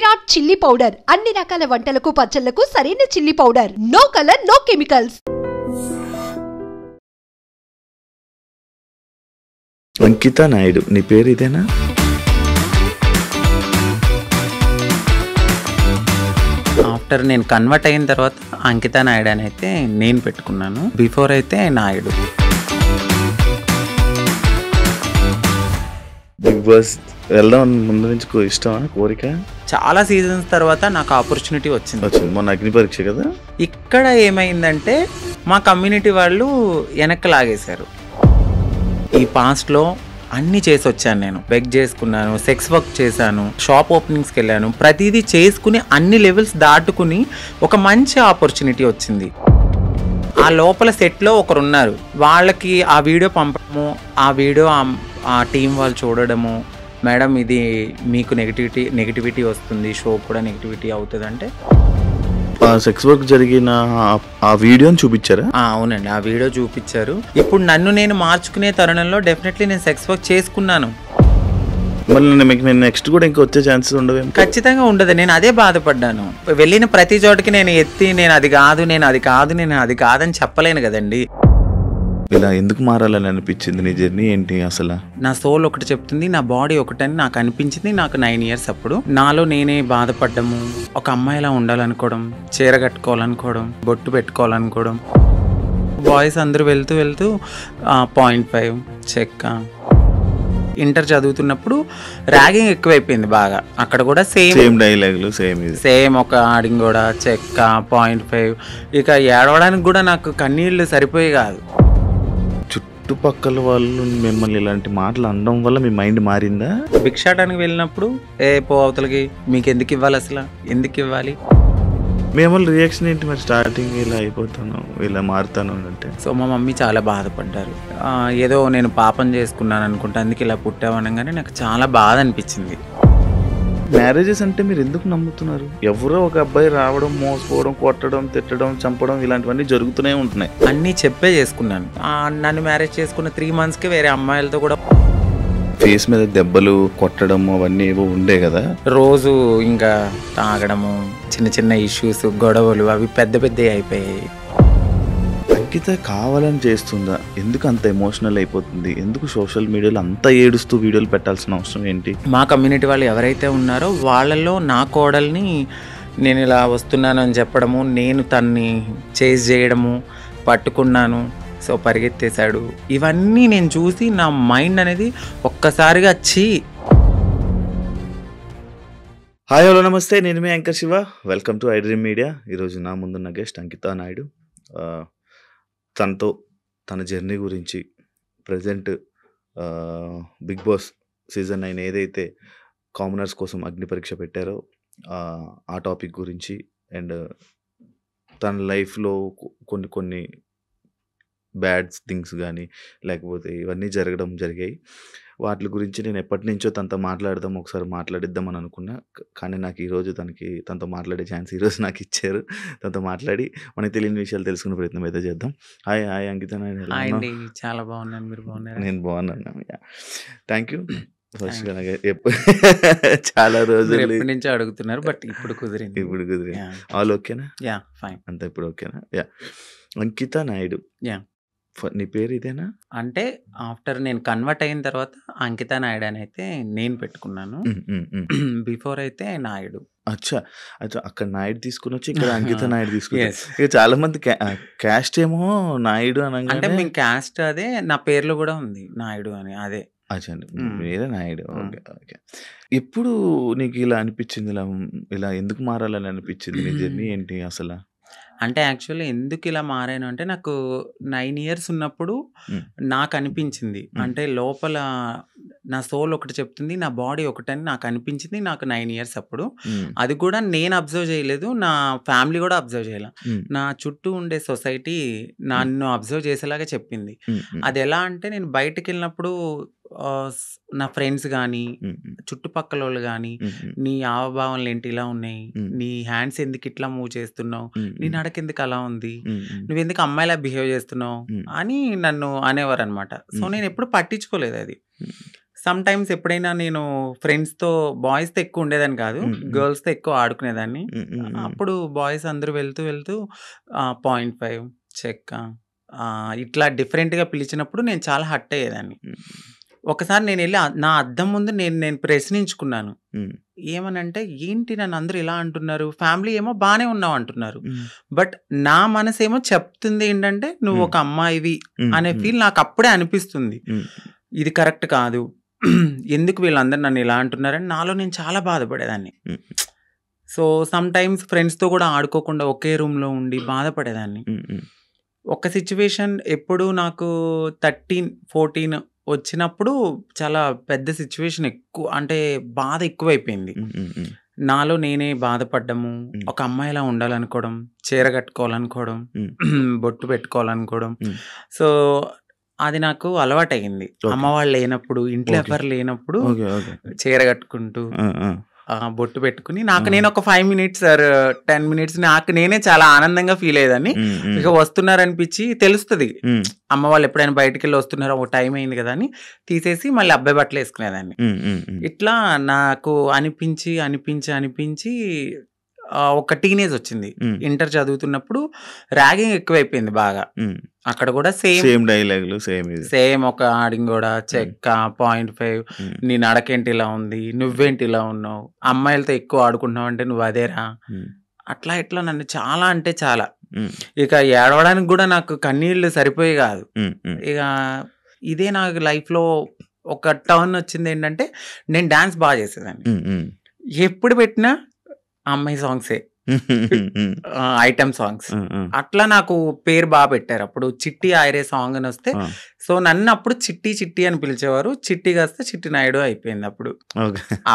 Virat chilli powder అన్ని రకాల వంటలకు పచ్చళ్లకు సరైన chilli powder. No colour no chemicals. Ankita Naidu నీ పేరు ఇదేనా? ఆఫ్టర్ నేను కన్వర్ట్ అయిన తర్వాత అంకిత నాయుడు అని అయితే నేను పెట్టుకున్నాను. బిఫోర్ అయితే నాయుడు. బిగ్ బాస్ వెళ్దాం ముందు నుంచి ఇష్టమా, కోరిక? చాలా సీజన్స్ తర్వాత నాకు ఆపర్చునిటీ వచ్చింది. మొన్న అగ్ని పరీక్ష కదా. ఇక్కడ ఏమైందంటే మా కమ్యూనిటీ వాళ్ళు వెనక్కి లాగేశారు. ఈ పాస్ట్లో అన్నీ చేసి వచ్చాను. నేను బెగ్ చేసుకున్నాను, సెక్స్ వర్క్ చేశాను, షాప్ ఓపెనింగ్స్కి వెళ్ళాను. ప్రతిదీ చేసుకుని అన్ని లెవెల్స్ దాటుకుని ఒక మంచి ఆపర్చునిటీ వచ్చింది. ఆ లోపల సెట్లో ఒకరు ఉన్నారు, వాళ్ళకి ఆ వీడియో పంపడము, ఆ వీడియో ఆ టీం వాళ్ళు చూడడము, మేడం ఇది మీకు నెగిటివిటీ వస్తుంది, షో కూడా నెగిటివిటీ అవుతుంది అంటే సెక్స్ వర్క్ జరిగిన ఆ వీడియోని చూపించారా? అవునండి, ఆ వీడియో చూపించారు. ఇప్పుడు నన్ను నేను మార్చుకునే తరుణంలో డెఫినెట్లీ నేను సెక్స్ వర్క్ చేసుకున్నాను. మళ్ళీ మీకు నెక్స్ట్ కూడా ఇంకా వచ్చే ఛాన్సెస్ ఉండవు? ఖచ్చితంగా ఉండదు. నేను అదే బాధపడ్డాను. వెళ్ళిన ప్రతి చోటకి నేను ఎత్తి నేను అది కాదని చెప్పలేను కదండి. ఇలా ఎందుకు మారాలని అనిపించింది? నీ జర్నీ ఏంటి అసలు? నా సోల్ ఒకటి చెప్తుంది, నా బాడీ ఒకటని నాకు అనిపించింది. నాకు 9 years అప్పుడు నాలో నేనే బాధపడ్డము, ఒక అమ్మాయిలా ఉండాలనుకోవడం, చీర కట్టుకోవాలనుకోవడం, బొట్టు పెట్టుకోవాలనుకోవడం. బాయ్స్ అందరూ వెళ్తూ 0.5 చెక్క. ఇంటర్ చదువుతున్నప్పుడు ర్యాగింగ్ ఎక్కువైపోయింది బాగా. అక్కడ కూడా సేమ్ డైలాగులు, సేమ్ ఒక ఆడింగ్ కూడా చెక్క 0.5. ఇక ఏడవడానికి కూడా నాకు కన్నీళ్ళు సరిపోయి కాదు. చుట్టుపక్కల వాళ్ళు మిమ్మల్ని ఇలాంటి మాటలు అనడం వల్ల మీ మైండ్ మారిందా? భిక్షాటానికి వెళ్ళినప్పుడు పో అవతలకి, మీకు ఎందుకు ఇవ్వాలి, అసలు ఎందుకు ఇవ్వాలి? మేము రియాక్షన్ ఏంటి మరి? స్టార్టింగ్ ఇలా అయిపోతాను, ఇలా మారుతాను అంటే. సో మా మమ్మీ చాలా బాధపడ్డారు. ఏదో నేను పాపం చేసుకున్నాను అనుకుంటా, అందుకే ఇలా పుట్టావనగానే నాకు చాలా బాధ అనిపించింది. మ్యారేజెస్ అంటే మీరు ఎందుకు నమ్ముతున్నారు? ఎవరో ఒక అబ్బాయి రావడం, మోసపోవడం, కొట్టడం, తిట్టడం, చంపడం ఇలాంటివన్నీ జరుగుతూనే ఉంటున్నాయి. అన్నీ చెప్పే చేసుకున్నాను. నన్ను మ్యారేజ్ చేసుకున్న 3 monthsకి వేరే అమ్మాయిలతో కూడా ఫేస్ మీద దెబ్బలు కొట్టడం అవన్నీ ఏవో ఉండే కదా. రోజు ఇంకా తాగడము, చిన్న ఇష్యూస్, గొడవలు అవి పెద్ద అయిపోయాయి. అంకిత కావాలని చేస్తుందా? ఎందుకు అంత ఎమోషనల్ అయిపోతుంది? ఎందుకు సోషల్ మీడియాలో అంత ఏడుస్తూ వీడియోలు పెట్టాల్సిన అవసరం ఏంటి? మా కమ్యూనిటీ వాళ్ళు ఎవరైతే ఉన్నారో వాళ్ళల్లో నా కోడల్ని నేను ఇలా వస్తున్నాను అని చెప్పడము, నేను తన్ని చేజ్ చేయడము, పట్టుకున్నాను, సో పరిగెత్తేశాడు, ఇవన్నీ నేను చూసి నా మైండ్ అనేది ఒక్కసారిగా హాయ్ హలో నమస్తే, నేను మీ anchor Shiva. Welcome to iDream media. ఈరోజు నా ముందున్న గెస్ట్ అంకిత నాయుడు. తనతో తన జర్నీ గురించి, ప్రజెంట్ బిగ్ బాస్ సీజన్ 9 ఏదైతే కామనర్స్ కోసం అగ్ని పరీక్ష పెట్టారో ఆ టాపిక్ గురించి, అండ్ తన లైఫ్లో కొన్ని బ్యాడ్ థింగ్స్ కానీ లేకపోతే ఇవన్నీ జరిగాయి. వాటి గురించి నేను ఎప్పటి నుంచో తనతో ఒకసారి మాట్లాడిద్దామని అనుకున్నా. కానీ నాకు ఈరోజు తనతో మాట్లాడే ఛాన్స్ ఈరోజు నాకు ఇచ్చారు. తనతో మాట్లాడి మనకి తెలియని విషయాలు తెలుసుకునే ప్రయత్నం అయితే చేద్దాం. హాయ్ అంకిత నాయుడు. చాలా బాగున్నాను, మీరు బాగున్నారు? నేను బాగున్నాను. Thank you. చాలా రోజులు నుంచి అడుగుతున్నారు, బట్ ఇప్పుడు కుదిరింది. ఆల్ ఓకేనా? ఫైన్ అంతా ఇప్పుడు ఓకేనా? అంకిత నాయుడు నీ పేరు ఇదేనా? అంటే ఆఫ్టర్ నేను కన్వర్ట్ అయిన తర్వాత అంకిత నాయుడు అని అయితే నేను పెట్టుకున్నాను. బిఫోర్ అయితే నాయుడు. అచ్చా అక్కడ నాయుడు తీసుకుని వచ్చి ఇక్కడ అంకిత నాయుడు తీసుకున్నారు. ఇక చాలా మంది క్యాస్ట్ ఏమో నాయుడు అనగా, అంటే మేము క్యాస్ట్ అదే, నా పేర్లో కూడా ఉంది నాయుడు అని. అదే మీరే నాయుడు. ఓకే. ఎప్పుడు నీకు ఇలా అనిపించింది? ఇలా ఎందుకు మారాలని అనిపించింది? నీ జర్నీ ఏంటి అసలు? అంటే యాక్చువల్లీ ఎందుకు ఇలా మారాను అంటే, నాకు 9 years ఉన్నప్పుడు నాకు అనిపించింది, అంటే లోపల నా సోల్ ఒకటి చెప్తుంది, నా బాడీ ఒకటని నాకు అనిపించింది. నాకు 9 years అప్పుడు. అది కూడా నేను అబ్జర్వ్ చేయలేదు, నా ఫ్యామిలీ కూడా అబ్జర్వ్ చేయలే. నా చుట్టూ ఉండే సొసైటీ నన్ను అబ్జర్వ్ చేసేలాగా చెప్పింది. అది ఎలా అంటే, నేను బయటకు వెళ్ళినప్పుడు నా ఫ్రెండ్స్ కానీ, చుట్టుపక్కల వాళ్ళు కానీ, నీ హావభావాలు ఏంటి ఇలా ఉన్నాయి, నీ హ్యాండ్స్ ఎందుకు ఇట్లా మూవ్ చేస్తున్నావు, నీ నడక ఎందుకు అలా ఉంది, నువ్వెందుకు అమ్మాయిలా బిహేవ్ చేస్తున్నావు అని నన్ను అనేవారు అనమాట. సో నేను ఎప్పుడు పట్టించుకోలేదు అది. సమ్ టైమ్స్ ఎప్పుడైనా నేను ఫ్రెండ్స్‌తో బాయ్స్‌తో ఎక్కువ ఉండేదాన్ని కాదు. గర్ల్స్‌తో ఎక్కువ ఆడుకునేదాన్ని. అప్పుడు బాయ్స్ అందరూ వెళ్తూ 0.5 చెక్క ఇట్లా డిఫరెంట్‌గా పిలిచినప్పుడు నేను చాలా హర్ట్ అయ్యేదాన్ని. ఒకసారి నేనెళ్ళి నా అద్దం ముందు నేను ప్రశ్నించుకున్నాను. ఏమనంటే, ఏంటి నన్ను అందరూ ఇలా అంటున్నారు? ఫ్యామిలీ ఏమో బానే ఉన్నావు అంటున్నారు. బట్ నా మనసేమో చెప్తుంది ఏంటంటే, నువ్వు ఒక అమ్మాయివి అనే ఫీల్ నాకు అప్పుడే అనిపిస్తుంది. ఇది కరెక్ట్ కాదు. ఎందుకు వీళ్ళందరూ నన్ను ఇలా అంటున్నారని నాలో నేను చాలా బాధపడేదాన్ని. సో సమ్ టైమ్స్ ఫ్రెండ్స్‌తో కూడా ఆడుకోకుండా ఒకే రూమ్‌లో ఉండి బాధపడేదాన్ని. ఒక సిచ్యువేషన్ ఎప్పుడు నాకు 13, 14 వచ్చినప్పుడు చాలా పెద్ద సిచ్యువేషన్ ఎక్కువ, అంటే బాధ ఎక్కువైపోయింది. నాలో నేనే బాధపడ్డము, ఒక అమ్మాయిలా ఉండాలనుకోవడం, చీర కట్టుకోవాలనుకోవడం, బొట్టు పెట్టుకోవాలనుకోవడం. సో అది నాకు అలవాటయింది. అమ్మ వాళ్ళు లేనప్పుడు, ఇంట్లో ఎవరు లేనప్పుడు చీర కట్టుకుంటూ బొట్టు పెట్టుకుని నాకు నేను ఒక 5 మినిట్స్ ఆర్ 10 మినిట్స్ నాకు నేనే చాలా ఆనందంగా ఫీల్ అయ్యేదాన్ని. ఇక వస్తున్నారనిపించి తెలుస్తుంది, అమ్మ వాళ్ళు ఎప్పుడైనా బయటికి వెళ్ళి వస్తున్నారో ఒక టైం అయింది కదా అని తీసేసి మళ్ళీ అబ్బాయి బట్టలు వేసుకునేదాన్ని. ఇట్లా నాకు అనిపించి ఒక టీనేజ్ వచ్చింది. ఇంటర్ చదువుతున్నప్పుడు ర్యాగింగ్ ఎక్కువైపోయింది బాగా. అక్కడ కూడా సేమ్ డైలాగులు సేమ్ ఒక ఆడింగ్ కూడా చెక్క 0.5 నీ నడకేంటి ఇలా ఉంది, నువ్వేంటి ఇలా ఉన్నావు, అమ్మాయిలతో ఎక్కువ ఆడుకుంటున్నావు అంటే నువ్వు అదేరా, అట్లా ఇట్లా నన్ను చాలా అంటే చాలా, ఇక ఏడవడానికి కూడా నాకు కన్నీళ్ళు సరిపోయి కాదు. ఇక ఇదే నాకు లైఫ్లో ఒక టర్న్ వచ్చింది. ఏంటంటే నేను డాన్స్ బాగా చేసేదాన్ని. ఎప్పుడు పెట్టినా అమ్మాయి సాంగ్సే, ఐటమ్ సాంగ్స్. అట్లా నాకు పేరు బాగా పెట్టారు. అప్పుడు చిట్టి ఆయరే సాంగ్ అని వస్తే, సో నన్ను అప్పుడు చిట్టి అని పిలిచేవారు. చిట్టి కాస్తే చిట్టి నాయుడు అయిపోయింది.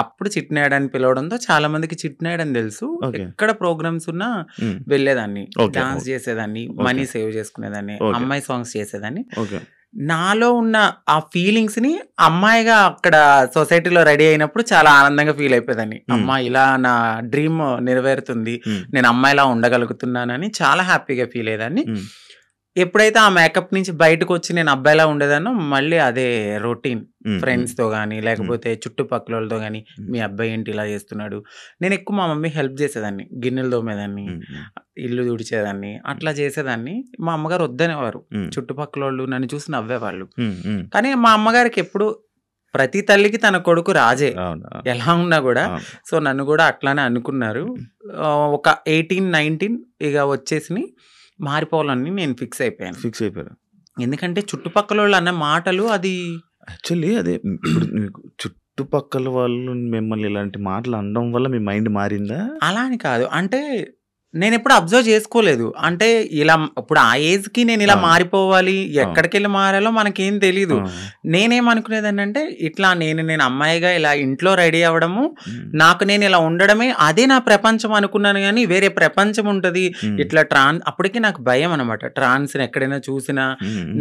అప్పుడు చిట్టి నాయుడు అని పిలవడంతో చాలా మందికి చిట్టి నాయుడు అని తెలుసు. ఎక్కడ ప్రోగ్రామ్స్ ఉన్నా వెళ్ళేదాన్ని, డాన్స్ చేసేదాన్ని, మనీ సేవ్ చేసుకునేదాన్ని, అమ్మాయి సాంగ్స్ చేసేదాన్ని. నాలో ఉన్న ఆ ఫీలింగ్స్ ని అమ్మాయిగా అక్కడ సొసైటీలో రెడీ అయినప్పుడు చాలా ఆనందంగా ఫీల్ అయిపోయేదాన్ని. అమ్మా ఇలా నా డ్రీమ్ నెరవేరుతుంది, నేను అమ్మాయిలా ఉండగలుగుతున్నానని చాలా హ్యాపీగా ఫీల్ అయ్యేదాన్ని. ఎప్పుడైతే ఆ మేకప్ నుంచి బయటకు వచ్చి నేను అబ్బాయిలా ఉండేదానో మళ్ళీ అదే రొటీన్, ఫ్రెండ్స్తో కానీ లేకపోతే చుట్టుపక్కల వాళ్ళతో కానీ, మీ అబ్బాయి ఏంటి ఇలా చేస్తున్నాడు. నేను ఎక్కువ మా మమ్మీ హెల్ప్ చేసేదాన్ని, గిన్నెలు తోమేదాన్ని, ఇల్లు తుడిచేదాన్ని, అట్లా చేసేదాన్ని. మా అమ్మగారు వద్దనేవారు, చుట్టుపక్కల వాళ్ళు నన్ను చూసి నవ్వేవాళ్ళు. కానీ మా అమ్మగారికి ఎప్పుడు ప్రతి తల్లికి తన కొడుకు రాజే ఎలా ఉన్నా కూడా. సో నన్ను కూడా అట్లానే అనుకున్నారు. ఒక 18, 19 ఇక వచ్చేసి మారిపోవాలని నేను ఫిక్స్ అయిపోయాను. ఎందుకంటే చుట్టుపక్కల వాళ్ళు అన్న మాటలు అది యాక్చువల్లీ అదే ఇప్పుడు మీకు చుట్టుపక్కల వాళ్ళు మిమ్మల్ని ఇలాంటి మాటలు అనడం వల్ల మీ మైండ్ మారిందా? అలా అని కాదు, అంటే నేను ఎప్పుడు అబ్జర్వ్ చేసుకోలేదు. అంటే ఇలా ఇప్పుడు ఆ ఏజ్ కి నేను ఇలా మారిపోవాలి, ఎక్కడికి వెళ్ళి మారాలో మనకేం తెలీదు. నేనేమనుకునేదాన్ని అంటే ఇట్లా నేను అమ్మాయిగా ఇలా ఇంట్లో రెడీ అవ్వడము, నాకు నేను ఇలా ఉండడమే అదే నా ప్రపంచం అనుకున్నాను. కానీ వేరే ప్రపంచం ఉంటది ఇట్లా అప్పటికి నాకు భయం అనమాట. ట్రాన్స్ ఎక్కడైనా చూసినా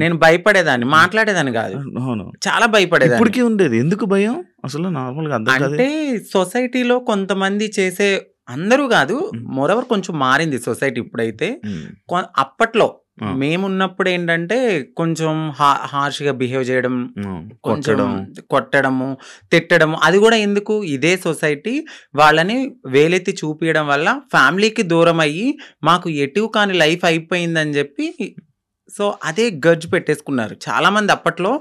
నేను భయపడేదాన్ని, మాట్లాడేదాన్ని కాదు, చాలా భయపడేదాన్ని. ఇప్పటికీ ఉండేది. ఎందుకు భయం అసలు? నార్మల్గా అంటే సొసైటీలో కొంతమంది చేసే, అందరూ కాదు, మోరవర్ కొంచెం మారింది సొసైటీ ఇప్పుడైతే. అప్పట్లో మేమున్నప్పుడు ఏంటంటే కొంచెం హార్ష్గా బిహేవ్ చేయడం, కొంచెం కొట్టడము, తిట్టడము, అది కూడా ఎందుకు, ఇదే సొసైటీ వాళ్ళని వేలెత్తి చూపించడం వల్ల ఫ్యామిలీకి దూరం అయ్యి మాకు ఎటు కాని లైఫ్ అయిపోయిందని చెప్పి, సో అదే గర్జ్ పెట్టేసుకున్నారు చాలా మంది. అప్పట్లో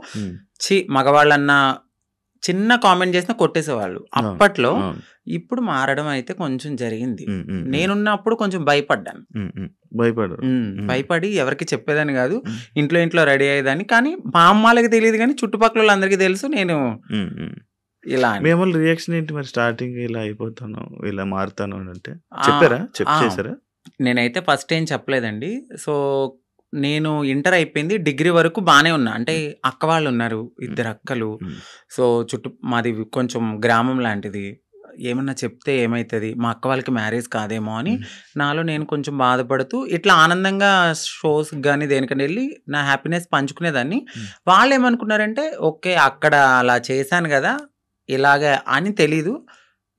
మగవాళ్ళన్నా చిన్న కామెంట్ చేసినా కొట్టేసేవాళ్ళు అప్పట్లో. ఇప్పుడు మారడం అయితే కొంచెం జరిగింది. నేనున్నప్పుడు కొంచెం భయపడి ఎవరికి చెప్పేదాన్ని కాదు, ఇంట్లో రెడీ అయ్యేదాన్ని. కానీ మా అమ్మాలకి తెలియదు, కానీ చుట్టుపక్కల వాళ్ళందరికీ తెలుసు నేను ఇలా. మేము రియాక్షన్ ఏంటి మరి? స్టార్టింగ్ ఇలా అయిపోతాను, ఇలా మారుతాను అంటే చెప్పారా? నేనైతే ఫస్ట్ ఏం చెప్పలేదండి. సో నేను ఇంటర్ అయిపోయింది, డిగ్రీ వరకు బాగానే ఉన్నా. అంటే అక్క వాళ్ళు ఉన్నారు, 2 అక్కలు. సో మాది కొంచెం గ్రామం లాంటిది, ఏమన్నా చెప్తే ఏమవుతుంది, మా అక్క వాళ్ళకి మ్యారేజ్ కాదేమో అని నాలో నేను కొంచెం బాధపడుతూ ఇట్లా ఆనందంగా షోస్ కానీ దేనికని వెళ్ళి నా హ్యాపీనెస్ పంచుకునేదాన్ని. వాళ్ళు ఏమనుకున్నారంటే ఓకే అక్కడ అలా చేశాను కదా ఇలాగే అని తెలీదు,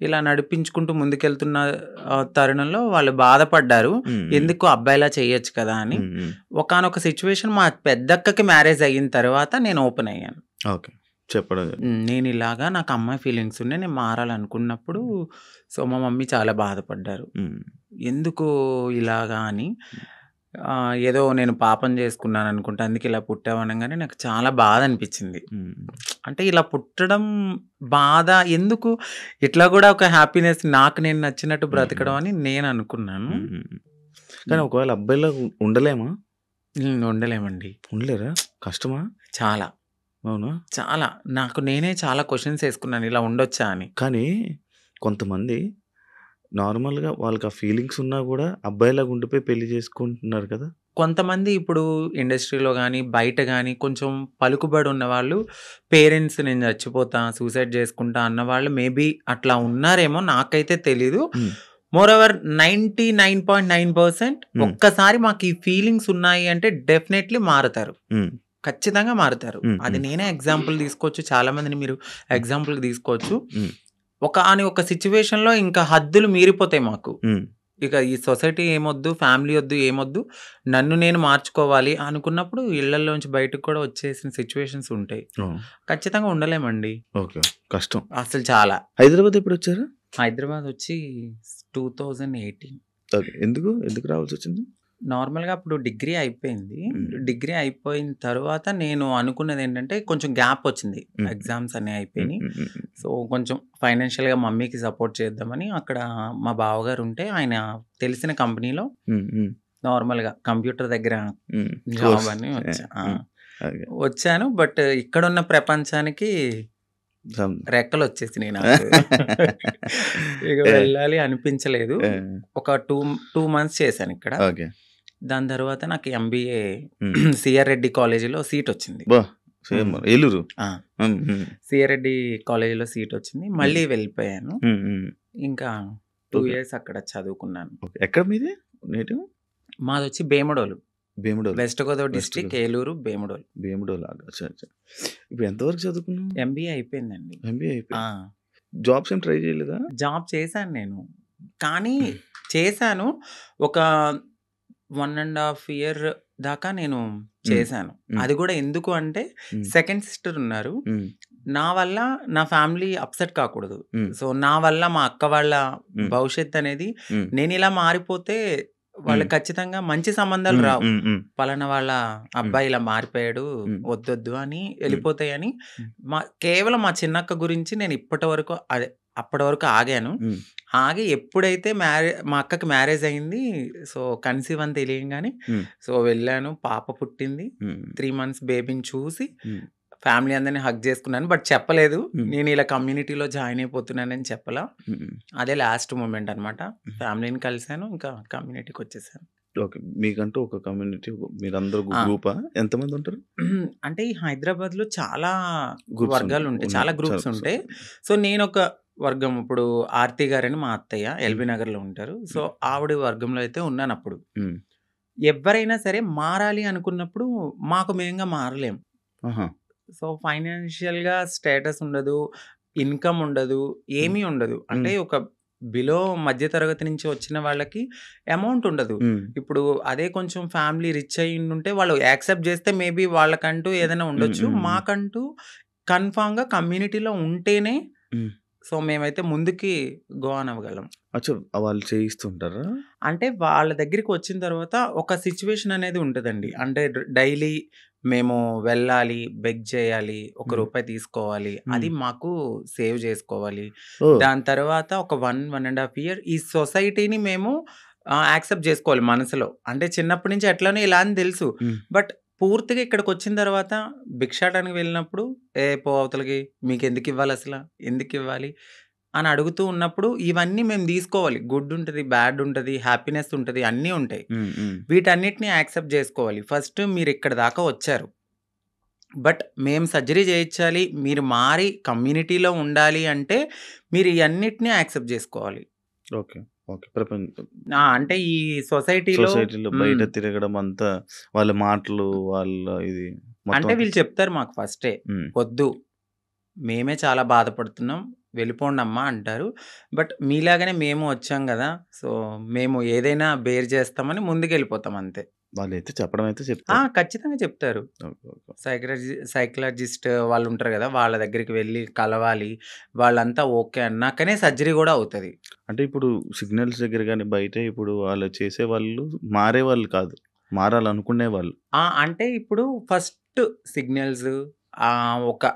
ఇలా నడిపించుకుంటూ ముందుకెళ్తున్న తరుణంలో వాళ్ళు బాధపడ్డారు, ఎందుకు అబ్బాయిలా చేయొచ్చు కదా అని. ఒకానొక సిచ్యువేషన్ మా పెద్దక్కకి మ్యారేజ్ అయిన తర్వాత నేను ఓపెన్ అయ్యాను. చెప్పడం. నేను ఇలాగా నాకు అమ్మాయి ఫీలింగ్స్ ఉన్నాయి. నేను మారాలనుకున్నప్పుడు సో, మా మమ్మీ చాలా బాధపడ్డారు. ఎందుకు ఇలాగా అని. ఏదో నేను పాపం చేసుకున్నాను అనుకుంటా. అందుకే ఇలా పుట్టావు అనంగానే నాకు చాలా బాధ అనిపించింది. అంటే ఇలా పుట్టడం బాధ ఎందుకు? ఇట్లా కూడా ఒక హ్యాపీనెస్ నాకు నేను నచ్చినట్టు బ్రతకడం అని నేను అనుకున్నాను. కానీ ఒకవేళ అబ్బాయిలా ఉండలేమా? ఉండలేమండి. ఉండలేరా? కష్టమా? చాలా. అవునా? చాలా. నాకు నేనే చాలా క్వెషన్స్ వేసుకున్నాను ఇలా ఉండొచ్చా అని. కానీ కొంతమంది నార్మల్‌గా వాళ్ళకి ఆ ఫీలింగ్స్ ఉన్నా కూడా అబ్బాయిలాగా ఉండిపోయి పెళ్లి చేసుకుంటున్నారు కదా! కొంతమంది ఇప్పుడు ఇండస్ట్రీలో గానీ, బయట గానీ కొంచెం పలుకుబడి ఉన్నవాళ్ళు పేరెంట్స్ నేను చచ్చిపోతా, సూసైడ్ చేసుకుంటా అన్నవాళ్ళు మేబీ అట్లా ఉన్నారేమో నాకైతే తెలీదు. మోరోవర్ 99.9% ఒక్కసారి మాకు ఈ ఫీలింగ్స్ ఉన్నాయి అంటే డెఫినెట్‌లీ మారతారు. ఖచ్చితంగా మారతారు. అది నేనే ఎగ్జాంపుల్ తీసుకోవచ్చు. చాలా మందిని మీరు ఎగ్జాంపుల్‌కి తీసుకోవచ్చు. ఒక సిట్యుయేషన్‌లో ఇంకా హద్దులు మీరిపోతాయి మాకు. ఇక ఈ సొసైటీ ఏమొద్దు, ఫ్యామిలీ వద్దు, ఏమొద్దు, నన్ను నేను మార్చుకోవాలి అనుకున్నప్పుడు ఇళ్లలోంచి బయటకు కూడా వచ్చేసిన సిట్యుయేషన్స్ ఉంటాయి. ఖచ్చితంగా ఉండలేమండి. ఓకే. కష్టం. అసలు చాలా. హైదరాబాద్ ఎప్పుడొచ్చారు? హైదరాబాద్ వచ్చి 2018. ఓకే. ఎందుకు రావాల్సొచ్చింది? నార్మల్‌గా అప్పుడు డిగ్రీ అయిపోయింది. డిగ్రీ అయిపోయిన తర్వాత నేను అనుకున్నదేంటంటే కొంచెం గ్యాప్ వచ్చింది. ఎగ్జామ్స్ అన్నీ అయిపోయినాయి. సో, కొంచెం ఫైనాన్షియల్‌గా మమ్మీకి సపోర్ట్ చేద్దామని అక్కడ మా బావగారు ఉంటే ఆయన తెలిసిన కంపెనీలో నార్మల్‌గా కంప్యూటర్ దగ్గర జాబ్ అని వచ్చాను. బట్ ఇక్కడున్న ప్రపంచానికి రెక్కలు వచ్చేసినాయి నాకు. ఇక వెళ్ళాలి అనిపించలేదు. ఒక 2 మంత్స్ చేశాను ఇక్కడ. దాని తర్వాత నాకు ఎంబీఏ సిఆర్ రెడ్డి కాలేజీలో సీట్ వచ్చింది. ఏలూరు సిఆర్ రెడ్డి కాలేజీలో సీట్ వచ్చింది. మళ్ళీ వెళ్ళిపోయాను. ఇంకా 2 years అక్కడ చదువుకున్నాను. ఎక్కడ మీది నేటివ్? మాది వచ్చి భీమడోలు, వెస్ట్ గోదావరి డిస్ట్రిక్ట్, ఏలూరు, భీమడోలు. ఇప్పుడు ఎంతవరకు చదువుకున్నావు? ఎంబీఏ అయిపోయిందండి. ఎంబీఏ అయిపోయింది. జాబ్స్ ఏం ట్రై చేయలేదా? జాబ్ చేశాను నేను, కానీ చేశాను ఒక 1.5 year దాకా నేను చేశాను. అది కూడా ఎందుకు అంటే సెకండ్ సిస్టర్ ఉన్నారు. నా వల్ల నా ఫ్యామిలీ అప్సెట్ కాకూడదు. సో నా వల్ల మా అక్క వాళ్ళ భవిష్యత్ అనేది నేను ఇలా మారిపోతే వాళ్ళకి ఖచ్చితంగా మంచి సంబంధాలు రావు. పలానా వాళ్ళ అబ్బాయి ఇలా మారిపోయాడు, వద్దొద్దు అని వెళ్ళిపోతాయని కేవలం మా చిన్నక్క గురించి నేను అప్పటి వరకు ఆగాను. ఆగి ఎప్పుడైతే మా అక్కకి మ్యారేజ్ అయింది, సో కన్సీవ్ అని తెలియగానే సో వెళ్ళాను. పాప పుట్టింది. 3 months బేబీని చూసి ఫ్యామిలీ అందరినీ హగ్ చేసుకున్నాను. బట్ చెప్పలేదు నేను ఇలా కమ్యూనిటీలో జాయిన్ అయిపోతున్నానని చెప్పలా. అదే లాస్ట్ మూమెంట్ అనమాట. ఫ్యామిలీని కలిసాను, ఇంకా కమ్యూనిటీకి వచ్చేసాను. ఓకే. మీకంటూ ఒక కమ్యూనిటీ, మీరందరూ గ్రూపా? ఎంతమంది ఉంటారు? అంటే ఈ హైదరాబాద్ లో చాలా వర్గాలు ఉంటాయి, చాలా గ్రూప్స్ ఉంటాయి. సో నేను ఒక వర్గం, ఇప్పుడు ఆర్తి గారని మా అత్తయ్య ఎల్బీ నగర్ లో ఉంటారు. సో ఆవిడ వర్గంలో అయితే ఉన్నాను. అప్పుడు ఎవరైనా సరే మారాలి అనుకున్నప్పుడు మాకు మేంగా మారలేం. సో ఫైనాన్షియల్ గా స్టేటస్ ఉండదు, ఇన్కమ్ ఉండదు, ఏమీ ఉండదు. అంటే ఒక బిలో మధ్య తరగతి నుంచి వచ్చిన వాళ్ళకి అమౌంట్ ఉండదు. ఇప్పుడు అదే కొంచెం ఫ్యామిలీ రిచ్ అయి ఉంటే వాళ్ళు యాక్సెప్ట్ చేస్తే మేబీ వాళ్ళకంటూ ఏదైనా ఉండొచ్చు. మాకంటూ కన్ఫామ్ గా కమ్యూనిటీలో ఉంటేనే సో మేమైతే ముందుకి గో ఆన్ అవ్వగలం. వాళ్ళు చేయిస్తుంటారా? అంటే వాళ్ళ దగ్గరికి వచ్చిన తర్వాత ఒక సిచ్యువేషన్ అనేది ఉంటుందండి. అంటే డైలీ మేము వెళ్ళాలి, బెగ్ చేయాలి, ₹1 తీసుకోవాలి, అది మాకు సేవ్ చేసుకోవాలి. దాని తర్వాత ఒక 1.5 year ఈ సొసైటీని మేము యాక్సెప్ట్ చేసుకోవాలి మనసులో. అంటే చిన్నప్పటి నుంచి ఎట్లానో ఇలా అని తెలుసు. బట్ పూర్తిగా ఇక్కడికి వచ్చిన తర్వాత భిక్షాటానికి వెళ్ళినప్పుడు పో అవతలకి, మీకు ఎందుకు ఇవ్వాలి, అసలు ఎందుకు ఇవ్వాలి అని అడుగుతూ ఉన్నప్పుడు ఇవన్నీ మేము తీసుకోవాలి. గుడ్ ఉంటుంది, బ్యాడ్ ఉంటుంది, హ్యాపీనెస్ ఉంటుంది, అన్నీ ఉంటాయి. వీటన్నిటిని యాక్సెప్ట్ చేసుకోవాలి. ఫస్ట్ మీరు ఇక్కడ దాకా వచ్చారు, బట్ మేము సర్జరీ చేయించాలి, మీరు మారి కమ్యూనిటీలో ఉండాలి అంటే మీరు ఇవన్నిటిని యాక్సెప్ట్ చేసుకోవాలి. ఓకే. ఓకే. ప్రపంచం అంటే ఈ సొసైటీలో బయట తిరగడం అంతా, వాళ్ళ మాటలు, వాళ్ళ ఇది అంటే వీళ్ళు చెప్తారు మాకు ఫస్టే, వద్దు, మేమే చాలా బాధపడుతున్నాం, వెళ్ళిపోండమ్మా అంటారు. బట్ మీలాగానే మేము వచ్చాం గదా! సో, మేము ఏదైనా బేర్ చేస్తామని ముందుకెళ్ళిపోతాం అంతే. వాళ్ళైతే చెప్పడం అయితే చెప్తారు. ఖచ్చితంగా చెప్తారు. ఓకే. ఓకే. సైకాలజిస్ట్ వాళ్ళుంటారు గదా! వాళ్ళ దగ్గరికి వెళ్లి కలవాలి. వాళ్ళంతా ఓకే అన్నాకనే సర్జరీ గూడా అవుతది. అంటే ఇప్పుడు సిగ్నల్స్ దగ్గర గాని, బయట ఇప్పుడు వాళ్ళు చేసేవాళ్ళు మారేవాళ్ళు కాదు. మారాలనుకునేవాళ్ళు. అంటే ఇప్పుడు ఫస్ట్ సిగ్నల్స్ ఒక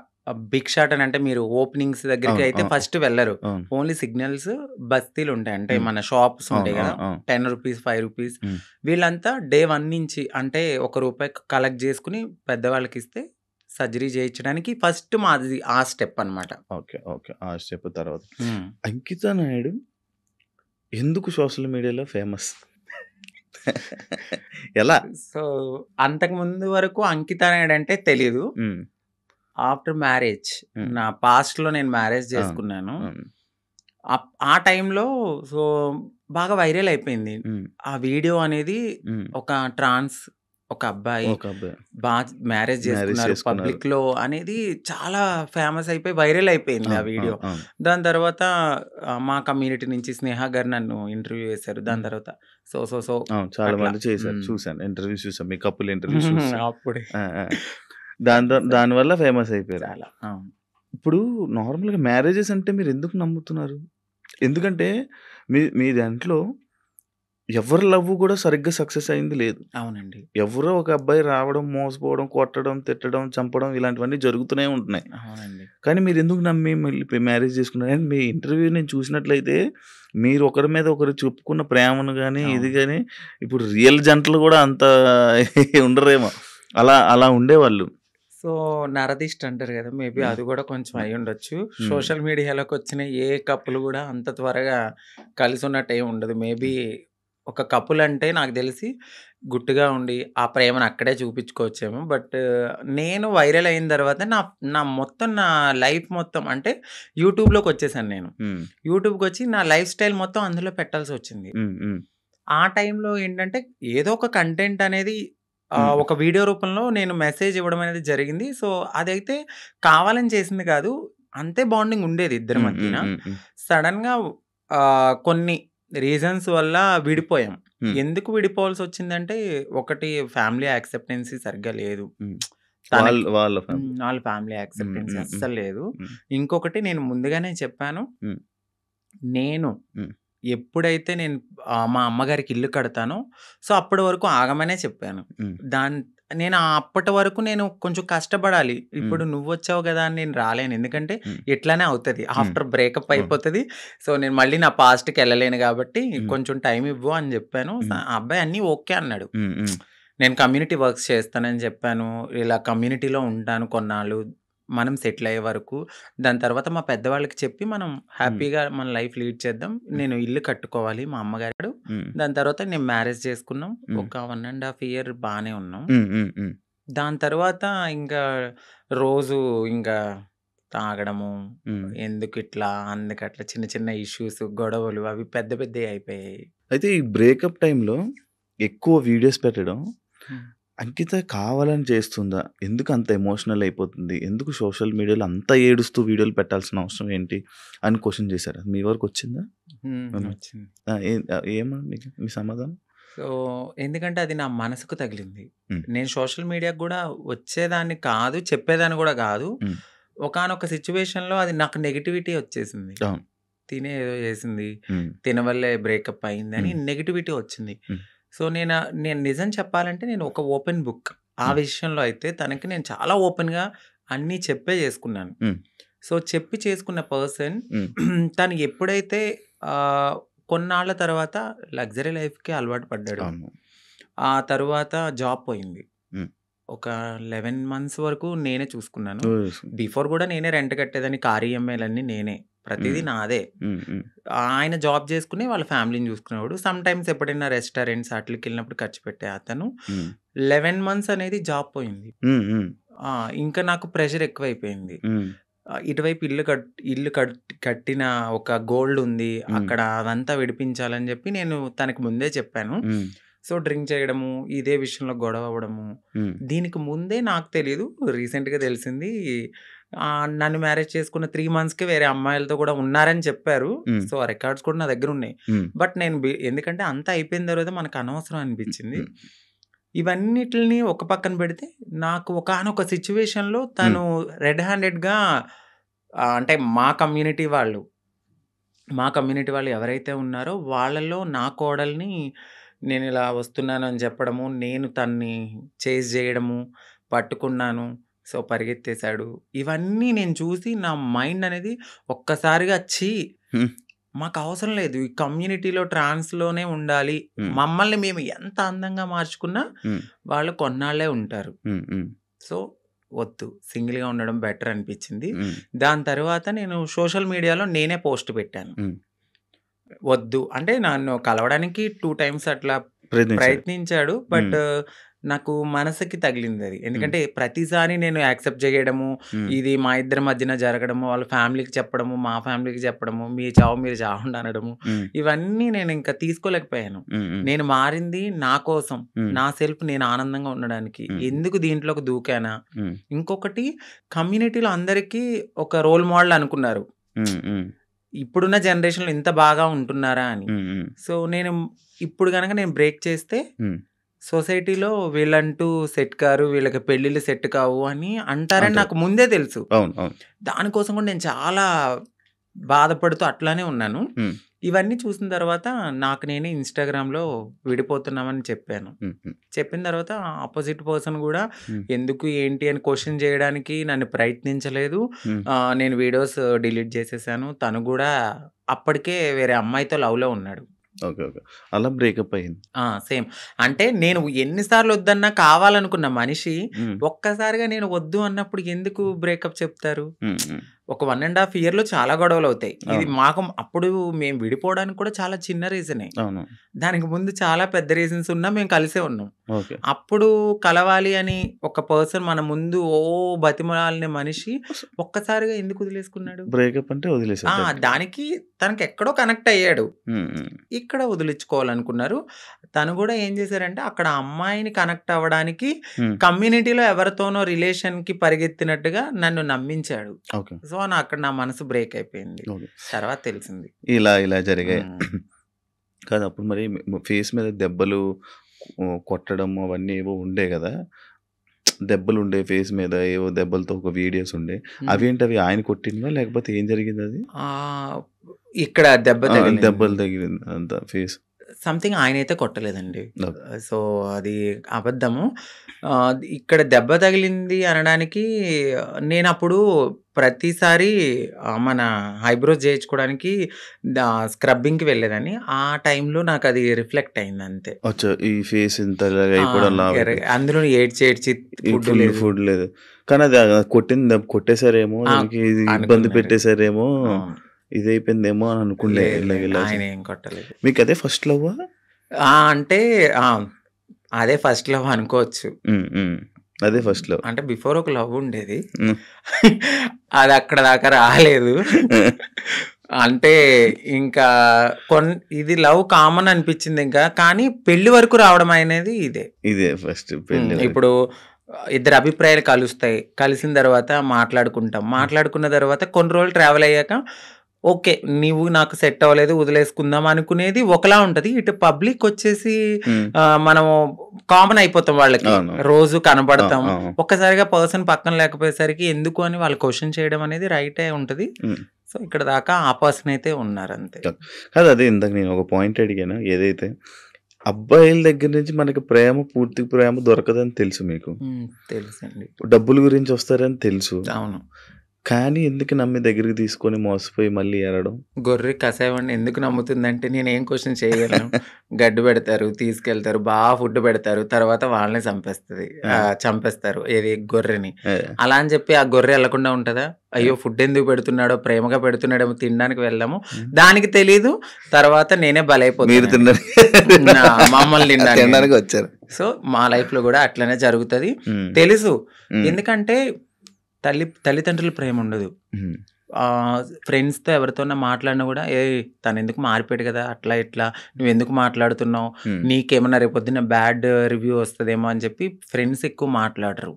బిగ్ షాట్ అని అంటే మీరు ఓపెనింగ్స్ దగ్గరికి అవును. అయితే అవును. ఫస్ట్ వెళ్లరు. అవును. ఓన్లీ సిగ్నల్స్ బస్తీలుంటాయి. అంటే హ్మ్. మన షాప్స్ అవును. ఉంటాయి గదా! అవును. అవును. 10 రూపీస్, 5 రూపీస్ హ్మ్. వీళ్ళంతా డే 1 నుంచి అంటే రూ. 1 కలెక్ట్ జేసుకొని పెద్దవాళ్ళకిస్తే సర్జరీ చేయించడానికి ఫస్ట్ మాది ఆ స్టెప్ అన్నమాట. ఓకే. ఓకే. ఆ స్టెప్ తర్వాత. హ్మ్. అంకిత నాయుడు ఎందుకు సోషల్ మీడియాలో ఫేమస్? ఎలా? సో, అంతకుముందు వరకు అంకిత నాయుడు అంటే తెలీదు. హ్మ్. ఆఫ్టర్ మ్యారేజ్ హ్మ్. నా పాస్ట్‌లో నేను మ్యారేజ్ అవును. చేసుకున్నాను. అవును. ఆ టైంలో సో, బాగా వైరల్ అయిపోయింది. హ్మ్. ఆ వీడియో అనేది హ్మ్. ఒక ఒక అబ్బాయి ఒక అబ్బాయి మ్యారేజ్ మ్యారేజ్ చేసుకున్నారు చేసుకున్నారు. పబ్లిక్‌లో అనేది చాలా ఫేమస్ అయిపోయి వైరల్ అయిపోయింది ఆ అవును. వీడియో. అవును. అవును. దాని తర్వాత మా కమ్యూనిటీ నుంచి స్నేహ గారు నన్ను ఇంటర్వ్యూ చేశారు. దాని హ్మ్. తర్వాత అవును. చాలా అట్లా. మంది చేశారు. హ్మ్. చూసాను. ఇంటర్వ్యూస్ చూసాను. మీ కపుల్ ఇంటర్వ్యూస్ చూసాను. అప్పుడే ఆ! ఆ! దానివల్ల ఫేమస్ అయిపోయారు. చాలా. అవును. ఇప్పుడు నార్మల్‌గా మ్యారేజెస్ అంటే మీరెందుకు నమ్ముతున్నారు? ఎందుకంటే మీ దాంట్లో ఎవరి లవ్ కూడా సరిగ్గా సక్సెస్ అయింది లేదు. అవునండి. ఎవరో ఒక అబ్బాయి రావడం, మోసపోవడం, కొట్టడం, తిట్టడం, చంపడం ఇలాంటివన్నీ జరుగుతూనే ఉంటున్నాయి. అవునండి. కానీ మీరెందుకు నమ్మి మళ్ళీ మ్యారేజ్ చేసుకున్నారు? అండ్ మీ ఇంటర్వ్యూ నేను చూసినట్లయితే మీరు ఒకరి మీద ఒకరు చెప్పుకున్న ప్రేమను గాని, ఇది అవును. గాని ఇప్పుడు రియల్ జంటలు కూడా అంత ఉండరేమో. అలా ఉండేవాళ్ళు. సో, నరదిష్టి అంటారు గదా! మేబీ హ్మ్. అది గూడా కొంచెం అయ్యుండొచ్చు. హ్మ్. సోషల్ మీడియాలోకొచ్చిన ఏ కపుల్ గూడా అంత త్వరగా కలిసున్నట్టు ఏమి ఉండదు. మేబీ ఒక కపుల్ అంటే నాకు తెలిసి గుట్టుగా ఉండి ఆ ప్రేమను అక్కడే చూపించుకోవచ్చేమో. బట్ నేను వైరల్ అయిన తర్వాత నా లైఫ్ మొత్తం అంటే యూట్యూబ్‌లోకొచ్చేసాను నేను. హ్మ్. యూట్యూబ్‌కొచ్చి నా లైఫ్ స్టైల్ మొత్తం అందులో పెట్టాల్సొచ్చింది. హ్మ్. హ్మ్. ఆ టైంలో ఏంటంటే ఏదో ఒక కంటెంట్ అనేది హ్మ్. ఒక వీడియో రూపంలో నేను మెసేజ్ ఇవ్వడం అనేది జరిగింది. సో, అదైతే కావాలని చేసింది కాదు. అంతే బాండింగ్ ఉండేది ఇద్దరి హ్మ్. మధ్యన. హ్మ్. హ్మ్. హ్మ్. సడెన్‌గా కొన్ని రీజన్స్ వల్ల విడిపోయాం. హ్మ్. ఎందుకు విడిపోవాల్సొచ్చిందంటే ఒకటి ఫ్యామిలీ యాక్సెప్టెన్సీ సరిగ్గా లేదు. హ్మ్. తనకి వాళ్ళ ఫ్యామిలీ. వాళ్ళ ఫ్యామిలీ హ్మ్. యాక్సెప్టెన్సీ హ్మ్. హ్మ్. అస్సలు లేదు. హ్మ్. ఇంకొకటి నేను ముందుగానే చెప్పాను. హ్మ్. నేను హ్మ్. ఎప్పుడైతే నేను మా అమ్మగారికి ఇల్లు కడతానో, సో, అప్పటి వరకు ఆగమనే చెప్పాను. హ్మ్. నేను అప్పటి వరకు నేను కొంచెం కష్టపడాలి. హ్మ్. ఇప్పుడు నువ్వొచ్చావు గదా! అని నేను రాలేను. ఎందుకంటే హ్మ్. ఇట్లానే అవుతది. హ్మ్. ఆఫ్టర్ బ్రేకప్ అవును. అయిపోతది. సో, నేను మళ్ళీ నా పాస్ట్‌కెళ్ళలేను గాబట్టి హ్మ్. కొంచెం టైమ్ ఇవ్వు అని జెప్పాను. హ్మ్. ఆ అబ్బాయి అన్నీ ఓకే అన్నాడు. హ్మ్. హ్మ్. నేను కమ్యూనిటీ వర్క్స్ చేస్తానని జెప్పాను. ఇలా కమ్యూనిటీలో ఉంటాను కొన్నాళ్ళు. మనం సెటిల్ అయ్యే వరకు. దాని తర్వాత మా పెద్దవాళ్ళకి చెప్పి మనం హ్మ్. హ్యాపీగా మన లైఫ్ లీడ్ చేద్దాం. హ్మ్. నేను ఇల్లు కట్టుకోవాలి మా అమ్మగారు. హ్మ్. దాని తర్వాత నేను మ్యారేజ్ చేసుకున్నాం. హ్మ్. ఒక 1 ½ ఇయర్ బానే ఉన్నాం. హ్మ్. హ్మ్. హ్మ్. దాని తర్వాత ఇంకా రోజు ఇంకా తాగడము, హ్మ్. ఎందుకిట్లా, అందుకట్లా చిన్న చిన్న ఇష్యూస్, గొడవలు అవి పెద్ద పెద్దయి అయిపోయాయి. అయితే ఈ బ్రేకప్ టైమ్‌లో ఎక్కువ వీడియోస్ పెట్టడం హ్మ్. అంకిత కావాలని చేస్తుందా? ఎందుకు అంత ఎమోషనల్ అయిపోతుంది? ఎందుకు సోషల్ మీడియాలో అంత ఏడుస్తూ వీడియోలు పెట్టాల్సిన అవసరం ఏంటి? అని క్వెషన్ చేశారా? మీ వరకొచ్చిందా? అవునా? వచ్చింది. ఆ! ఏమని మీ సమాధానం? సో, ఎందుకంటే అది నా మనసుకు తగిలింది. హ్మ్. నేను సోషల్ మీడియాకి గూడా వచ్చేదాన్ని కాదు, చెప్పేదాన్ని గూడా గాదు. హ్మ్. ఒకానొక సిట్యుయేషన్‌లో అది నాకు నెగటివిటీ వచ్చేసింది. అవును. తినే ఏదో చేసింది. హ్మ్. తిన వల్లే బ్రేకప్ అయిందని హ్మ్. నెగటివిటీ వచ్చింది. హ్మ్. సో, నేను నిజం చెప్పాలంటే నేను ఒక ఓపెన్ బుక్. ఆ హ్మ్. విషయంలో అయితే తనకి నేను చాలా ఓపెన్‌గా అన్నీ చెప్పే చేసుకున్నాను. హ్మ్. సో, చెప్పి చేసుకున్న పర్సన్ హ్మ్. తను ఎప్పుడైతే ఆహ్, కొన్నాళ్ళ తర్వాత లగ్జరీ లైఫ్‌కి అలవాటు పడ్డాడు. అవును. ఆ తరువాత జాబ్ పోయింది. హ్మ్. ఒక 11 మంత్స్ వరకు నేనే చూసుకున్నాను. ఓహ్! బిఫోర్ గూడా నేనే రెంట్ కట్టేదాన్ని. కార్ ఈఎంఐలన్నీ నేనే. ప్రతీదీ హ్మ్. నాదే. హ్మ్. హ్మ్. ఆయన జాబ్ చేసుకుని వాళ్ళ ఫ్యామిలీని చూసుకునేవాడు. సమ్‌టైమ్స్ ఎప్పుడైనా రెస్టారెంట్స్ ఆటిలకెళ్ళినప్పుడు ఖర్చు పెట్టే అతను. హ్మ్. 11 మంత్స్ అనేది జాబ్ పోయింది. హ్మ్. హ్మ్. ఆ! ఇంకా నాకు ప్రెషర్ ఎక్కువైపోయింది. హ్మ్. ఇటువైపు ఇల్లు కట్టిన ఒక గోల్డ్ ఉంది. హ్మ్. అక్కడ అదంతా విడిపించాలని చెప్పి నేను తనకి ముందే చెప్పాను. హ్మ్. సో, డ్రింక్ చేయడము, ఇదే విషయంలో గొడవ అవ్వడము. హ్మ్. దీనికి ముందే నాకు తెలీదు. రీసెంట్‌గా తెలిసింది. నన్ను మ్యారేజ్ చేసుకున్న 3 మంత్స్‌కి వేరే అమ్మాయిలతో కూడా ఉన్నారని చెప్పారు. హ్మ్. సో, ఆ రికార్డ్స్ కూడా నా దగ్గర ఉన్నాయి. హ్మ్. బట్ నేను ఎందుకంటే అంతా అయిపోయిన తర్వాత మనకు అనవసరం అనిపించింది. హ్మ్. ఇవన్నిటిని ఒక పక్కన పెడితే నాకు ఒకానొక సిచ్యువేషన్‌లో తను రెడ్ హ్యాండెడ్‌గా అంటే మా కమ్యూనిటీ వాళ్ళు ఎవరైతే ఉన్నారో వాళ్ళలో నా కోడల్ని నేను ఇలా వస్తున్నాను అని చెప్పడము, నేను తన్ని చేజ్ చేయడము, పట్టుకున్నాను. సో, పరిగెత్తేసాడు. ఇవన్నీ నేను చూసి నా మైండ్ అనేది ఒక్కసారిగా హ్మ్. మాకు అవసరం లేదు. ఈ కమ్యూనిటీలో ట్రాన్స్‌లోనే ఉండాలి. హ్మ్. మమ్మల్ని మేము ఎంత అందంగా మార్చుకున్నా హ్మ్. వాళ్ళు కొన్నాళ్ళే ఉంటారు. హ్మ్. హ్మ్. సో, వద్దు. సింగిల్‌గా ఉండడం బెటర్ అనిపించింది. హ్మ్. దాని తర్వాత నేను సోషల్ మీడియాలో నేనే పోస్ట్ పెట్టాను. హ్మ్. వద్దు అంటే నన్ను కలవడానికి 2 టైమ్స్ అట్లా ప్రయత్నించారు. ప్రయత్నించాడు. బట్ నాకు మనసుకి తగిలిందది. ఎందుకంటే ప్రతిసారి నేను యాక్సెప్ట్ చేయడము, హ్మ్. ఇది మా ఇద్దరి మధ్యన జరగడము, వాళ్ళ ఫ్యామిలీకి చెప్పడము, మా ఫ్యామిలీకి చెప్పడము, మీ చావు మీరు చావండి అనడము, హ్మ్. ఇవన్నీ నేను ఇంకా తీసుకోలేకపోయాను. హ్మ్. హ్మ్. నేను మారింది నా కోసం, హ్మ్. నా సెల్ఫ్ నేను ఆనందంగా ఉండడానికి. హ్మ్. ఎందుకు దీంట్లోకి దూకానా? హ్మ్. ఇంకొకటి కమ్యూనిటీలో అందరికీ ఒక రోల్ మోడల్ అనుకున్నారు. హ్మ్. హ్మ్. ఇప్పుడున్న జనరేషన్‌లో ఇంత బాగా ఉంటున్నారా అని. హ్మ్. హ్మ్. సో, నేను ఇప్పుడు గనక నేను బ్రేక్ చేస్తే హ్మ్. సొసైటీలో వీళ్ళంటూ సెట్ కారు, వీళ్ళకి పెళ్ళిళ్ళు సెట్ కావు అని అంటారని అంటారు. నాకు ముందే తెలుసు. అవును. అవును. దానికోసం కూడా నేను చాలా బాధపడుతూ అట్లానే ఉన్నాను. హ్మ్. ఇవన్నీ చూసిన తర్వాత నాకు నేనే ఇన్‌స్టాగ్రామ్‌లో విడిపోతున్నామని చెప్పాను. హ్మ్. హ్మ్. చెప్పిన తర్వాత అపోజిట్ పర్సన్ కూడా హ్మ్. ఎందుకు ఏంటి అని క్వెషన్ చేయడానికి నన్ను ప్రయత్నించలేదు. హ్మ్. నేను వీడియోస్ డిలీట్ చేసేసాను. తను కూడా అప్పటికే వేరే అమ్మాయితో లవ్‌లో ఉన్నాడు. ఓకే. ఓకే. అలా బ్రేకప్ అయింది. సేమ్. అంటే నేను ఎన్ని సార్లు వద్దన్నా కావాలనుకున్న మనిషి హ్మ్. ఒక్కసారిగా నేను వద్దు అన్నప్పుడు ఎందుకు బ్రేకప్ చెప్తారు? హ్మ్. హ్మ్. ఒక 1½ ఇయర్‌లో చాలా గొడవలవుతాయి. ఇది అవును. మాకు అప్పుడు మేము విడిపోవడానికి కూడా చాలా చిన్న రీజనే. అవును. దానికి ముందు చాలా పెద్ద రీజన్స్ ఉన్నా మేము కలిసే ఉన్నాం. ఓకే. అప్పుడు కలవాలి అని ఒక పర్సన్ మన ముందు బతిమలాడిన మనిషి ఒక్కసారిగా ఎందుకు వదిలేసుకున్నాడు? బ్రేకప్ అంటే వదిలేసారు డైరెక్ట్‌గా. దానికి తనకెక్కడో కనెక్ట్ అయ్యాడు. హ్మ్. హ్మ్. ఇక్కడ వదిలించుకోవాలనుకున్నారు. తను కూడా ఏం చేశారంటే అక్కడ అమ్మాయిని కనెక్ట్ అవ్వడానికి హ్మ్. కమ్యూనిటీలో ఎవరితోనో రిలేషన్‌కి పరిగెత్తినట్టుగా నన్ను నమ్మించాడు. ఓకే. సో, అక్కడ నా మనసు బ్రేక్ అయిపోయింది. ఓకే. తర్వాత తెలిసింది. ఇలా జరిగాయి. హ్మ్. కాదు అప్పుడు మరి ఫేస్ మీద దెబ్బలు కొట్టడం అవన్నీ ఏవో ఉండేయి గదా! దెబ్బలుండే ఫేస్ మీద ఏవో దెబ్బలతో ఒక వీడియోస్ ఉండే. హ్మ్. అవేంటవి ఆయన కొట్టినవా? లేకపోతే ఏం జరిగిందది? ఇక్కడ దెబ్బ తగిలింది. దెబ్బలు తగిలింది అంతా ఫేస్. సంథింగ్ ఆయనైతే కొట్టలేదండి. ఓకే. సో, అది అబద్ధము. ఇక్కడ దెబ్బ తగిలింది అనడానికి నేనప్పుడు ప్రతిసారి మన ఐబ్రోస్ చేయించుకోవడానికి స్క్రబ్బింగ్‌కి వెళ్ళేదాన్ని. ఆ టైంలో నాకది రిఫ్లెక్ట్ అయిందంతే. అచ్చా! ఈ ఫేస్ ఇంత ఇలాగ అయిపోవడం లావైపోయి. అందులో ఏడ్చి ఫుడ్ ఫుల్ లేదు. ఫుడ్ లేదు. కానీ అది కొట్టేసారేమో దానికి ఇబ్బంది అనుకున్నారు. పెట్టేసారేమో అవును. ఇదైపోయిందేమో అని అనుకుండే. లేదు. ఇలా ఆయన ఏం కొట్టలేదు. మీకదే ఫస్ట్ లవ్వా? అంటే అదే ఫస్ట్ లవ్ అనుకోవచ్చు. హ్మ్. హ్మ్. అదే ఫస్ట్ లవ్. అంటే బిఫోర్ ఒక లవ్ ఉండేది. హ్మ్. అది అక్కడ దాకా రాలేదు. అంటే ఇంకా ఇది లవ్ కామన్ అనిపించింది ఇంకా. కానీ పెళ్లి వరకు రావడం అనేది ఇదే ఫస్ట్ పెళ్లి వరకు. ఇప్పుడు ఇద్దరు అభిప్రాయాలు కలుస్తాయి. కలిసిన తర్వాత మాట్లాడుకుంటాం. మాట్లాడుకున్న తర్వాత కొన్ని రోజులు ట్రావెల్ అయ్యాక ఓకే. నీవు నాకు సెట్ అవ్వలేదు వదిలేసుకుందాం అనుకునేది ఒకలా ఉంటది. ఇటు పబ్లిక్ వచ్చేసి మనము కామన్ అయిపోతాం వాళ్ళకి. అవును. రోజు కనబడతాం. అవును. ఒక్కసారిగా పర్సన్ పక్కన లేకపోయేసరికి ఎందుకు అని వాళ్ళు క్వెషన్ చేయడం అనేది రైటే ఉంటది. హ్మ్. సో, ఇక్కడ దాకా ఆ పర్సన్ అయితే ఉన్నారంతే. కాదు అదే ఇందాక నేను ఒక పాయింట్ అడిగాను. ఏదైతే అబ్బాయిల దగ్గర నుంచి మనకి పూర్తి ప్రేమ దొరకదని తెలుసు మీకు. తెలుసండి. డబ్బుల గురించి వస్తారని తెలుసు. అవును. కానీ ఎందుకు నమ్మి దగ్గరికి తీసుకొని మోసపోయి మళ్ళీ ఏడడం? గొర్రె కసాయవాడిని ఎందుకు నమ్ముతుందంటే నేనేం క్వెషన్ చేయగలను. గడ్డి పెడతారు, తీసుకెళ్తారు, ఫుడ్ పెడతారు. తర్వాత వాళ్ళనే చంపేస్తారు. ఏది గొర్రెని. అలా అని చెప్పి ఆ గొర్రె ఎళ్ళకుండా ఉంటదా? అయ్యో! ఫుడ్ ఎందుకు పెడుతున్నాడో, ప్రేమగా పెడుతున్నాడేమో తినడానికి వెళ్దాము. దానికి తెలీదు. తర్వాత నేనే మీరు బలైపోతాను. మమ్మల్ని తినడానికి వచ్చారు. సో, మా లైఫ్‌లో కూడా అట్లనే జరుగుతది. తెలుసు. ఎందుకంటే తల్లిదండ్రుల ప్రేమ ఉండదు. ఫ్రెండ్స్‌తో ఎవరితోన్నా మాట్లాడినా గూడా, తనెందుకు మారిపోయాడు గదా! అట్లా ఇట్లా నువ్వెందుకు మాట్లాడుతున్నావు? నీకేమన్నా రేపొద్దున్న బ్యాడ్ రివ్యూ వస్తదేమో అని చెప్పి ఫ్రెండ్స్ ఎక్కువ మాట్లాడరు.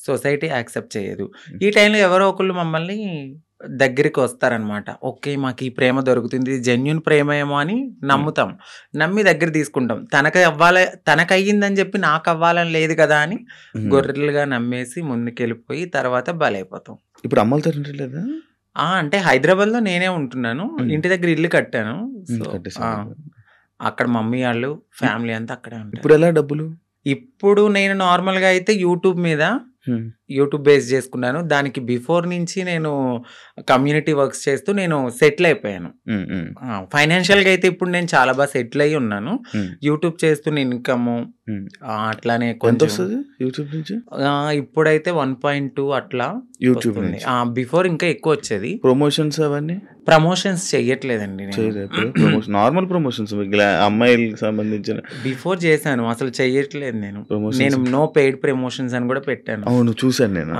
సొసైటీ యాక్సెప్ట్ చేయదు. ఈ టైంలో ఎవరో ఒకళ్ళు మమ్మల్ని దగ్గరికి వస్తారనమాట. ఓకే. మాకు ఈ ప్రేమ దొరుకుతుంది. ఇది జెన్యూన్ ప్రేమ ఏమో అని నమ్ముతాం. నమ్మి దగ్గర తీసుకుంటాం. తనకయ్యిందని చెప్పి నాకవ్వాలని లేదు కదా అని గొర్రెలుగా నమ్మేసి ముందుకెళ్ళిపోయి తర్వాత బలైపోతాం. ఇప్పుడు అమ్మలతో లేదా? అంటే హైదరాబాద్‌లో నేనే ఉంటున్నాను. ఇంటి దగ్గర ఇల్లు కట్టాను. సో, అక్కడ మమ్మీ వాళ్ళు, ఫ్యామిలీ అంతా అక్కడే ఉంటారు. ఇప్పుడు ఎలా డబ్బులు? ఇప్పుడు నేను నార్మల్‌గా అయితే యూట్యూబ్ బేస్ చేసుకున్నాను. దానికి బిఫోర్ నుంచి నేను కమ్యూనిటీ వర్క్స్ చేస్తూ నేను సెటిల్ అయిపోయాను. ఫైనాన్షియల్‌గా అయితే ఇప్పుడు నేను చాలా బాగా సెటిల్ అయ్యి ఉన్నాను. యూట్యూబ్ చేస్తున్న ఇన్కమ్ అట్లానే కొంచెం యూట్యూబ్ నుంచి ఇప్పుడైతే 1.2 అట్లా యూట్యూబ్. బిఫోర్ ఇంకా ఎక్కువ వచ్చేది. ప్రమోషన్స్ అవన్నీ ప్రమోషన్స్ చెయ్యట్లేదండి. నార్మల్ ప్రమోషన్స్ అమ్మాయిలకు సంబంధించిన బిఫోర్ చేశాను, అసలు చెయ్యట్లేదు నేను. నో పెయిడ్ ప్రమోషన్స్ అని కూడా పెట్టాను. అవును, చూసాను నేను.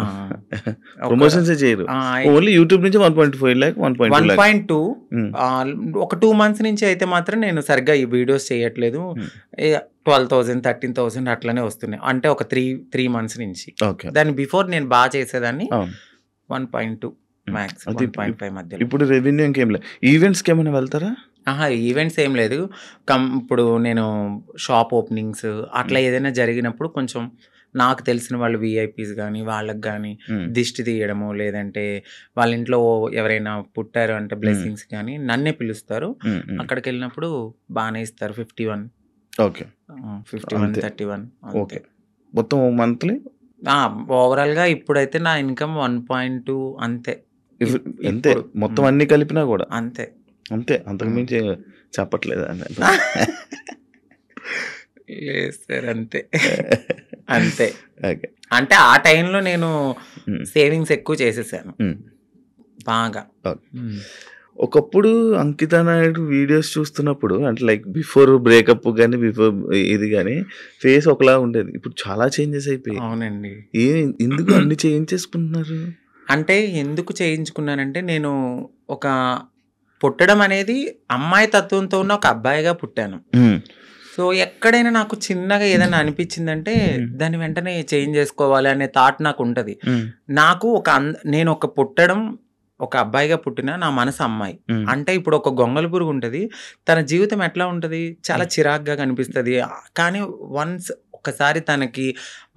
ప్రమోషన్స్ చేయరు, ఓన్లీ యూట్యూబ్ నుంచి 1.5 lakh 1.2 ఒక 2 months నుంచి అయితే మాత్రం నేను సరిగ్గా ఈ వీడియోస్ చేయట్లేదు. 12,000 13,000 అట్లనే వస్తున్నాయి. అంటే ఒక 3 months నుంచి. దాని బిఫోర్ నేను బాగా చేసేదాన్ని. 1.2 మ్యాక్స్ 1.5 మధ్య. ఇప్పుడు రెవెన్యూ ఇంకేం లేదు. ఈవెంట్స్కి ఏమైనా వెళ్తారా? ఈవెంట్స్ ఏం లేదు. ఇప్పుడు నేను షాప్ ఓపెనింగ్స్ అట్లా ఏదైనా జరిగినప్పుడు కొంచెం నాకు తెలిసిన వాళ్ళు విఐపీస్ కానీ వాళ్ళకి కానీ దిష్టి తీయడము, లేదంటే వాళ్ళ ఇంట్లో ఎవరైనా పుట్టారు అంటే బ్లెస్సింగ్స్ కానీ నన్నే పిలుస్తారు. అక్కడికి వెళ్ళినప్పుడు బాగానే ఇస్తారు. 51 51 31 ఓకే. మొత్తం మంత్లీ ఓవరాల్గా ఇప్పుడైతే నా ఇన్కమ్ 1.2 అంతే. అంతే మొత్తం అన్ని కలిపినా కూడా అంతే. అంతకు మించి చెప్పట్లేదు లేదు సార్, అంతే అంతే. అంటే ఆ టైంలో నేను సేవింగ్స్ ఎక్కువ చేసేసాను బాగా. ఒకప్పుడు అంకితా నాయుడు వీడియోస్ చూస్తున్నప్పుడు అంటే లైక్ బిఫోర్ బ్రేకప్ కానీ బిఫోర్ ఇది కానీ ఫేస్ ఒకలా ఉండేది. ఇప్పుడు చాలా చేంజెస్ అయిపోయాయి. అవునండి. ఎందుకు అన్ని చేయించేసుకుంటున్నారు? అంటే ఎందుకు చేయించుకున్నానంటే, నేను ఒక పుట్టడం అనేది అమ్మాయి తత్వంతో ఉన్న ఒక అబ్బాయిగా పుట్టాను. సో ఎక్కడైనా నాకు చిన్నగా ఏదైనా అనిపించిందంటే దాన్ని వెంటనే చేంజ్ చేసుకోవాలి అనే థాట్ నాకు ఉంటుంది. నాకు నేను ఒక పుట్టడం ఒక అబ్బాయిగా పుట్టిన నా మనసు అమ్మాయి. అంటే ఇప్పుడు ఒక గొంగళి పురుగు ఉంటుంది, తన జీవితం ఎట్లా ఉంటుంది, చాలా చిరాగ్గా కనిపిస్తుంది. కానీ ఒక్కసారి తనకి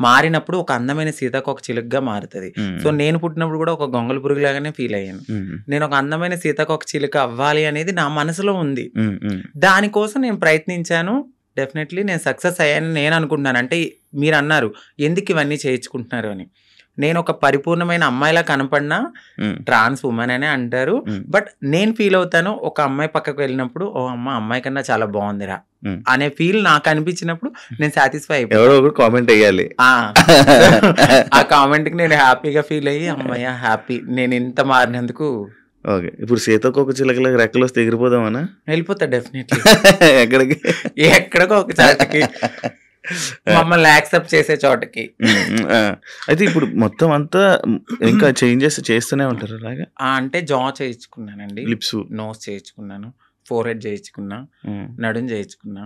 మారినప్పుడు ఒక అందమైన సీతాకోక చిలుకగా మారుతుంది. సో నేను పుట్టినప్పుడు కూడా ఒక గొంగళి పురుగు లాగానే ఫీల్ అయ్యాను. నేను ఒక అందమైన సీతాకోక చిలుక అవ్వాలి అనేది నా మనసులో ఉంది. దానికోసం నేను ప్రయత్నించాను. డెఫినెట్లీ నేను సక్సెస్ అయ్యానని నేను అనుకుంటున్నాను. అంటే మీరు అన్నారు ఎందుకు ఇవన్నీ చేయించుకుంటున్నారు అని. నేను ఒక పరిపూర్ణమైన అమ్మాయిలా కనపడినా ట్రాన్స్ ఉమెన్ అనే అంటారు. బట్ నేను ఫీల్ అవుతాను, ఒక అమ్మాయి పక్కకు వెళ్ళినప్పుడు ఓ అమ్మాయి కన్నా చాలా బాగుందిరా అనే ఫీల్ నాకు అనిపించినప్పుడు నేను సాటిస్ఫై అయిపోయాను. కామెంట్ అయ్యాలి, ఆ కామెంట్ కి నేను హ్యాపీగా ఫీల్ అయ్యి అమ్మాయి హ్యాపీ నేను ఇంత మారినందుకు. ఓకే. ఇప్పుడు సీతాకోక చిలకలకు రెక్కలు వస్తే ఎగిరిపోదామనా? వెళ్ళిపోతా డెఫినెట్లీ. ఎక్కడికి? ఎక్కడికో ఒక చోటకి, మమ్మల్ని యాక్సెప్ట్ చేసే చోటకి. అయితే ఇప్పుడు మొత్తం అంతా ఇంకా చేంజెస్ చేస్తూనే ఉంటారు అలాగా? అంటే జా చేయించుకున్నానండి, లిప్స్ నోస్ చేయించుకున్నాను, ఫోర్ హెడ్ చేయించుకున్నా, నడుం చేయించుకున్నా,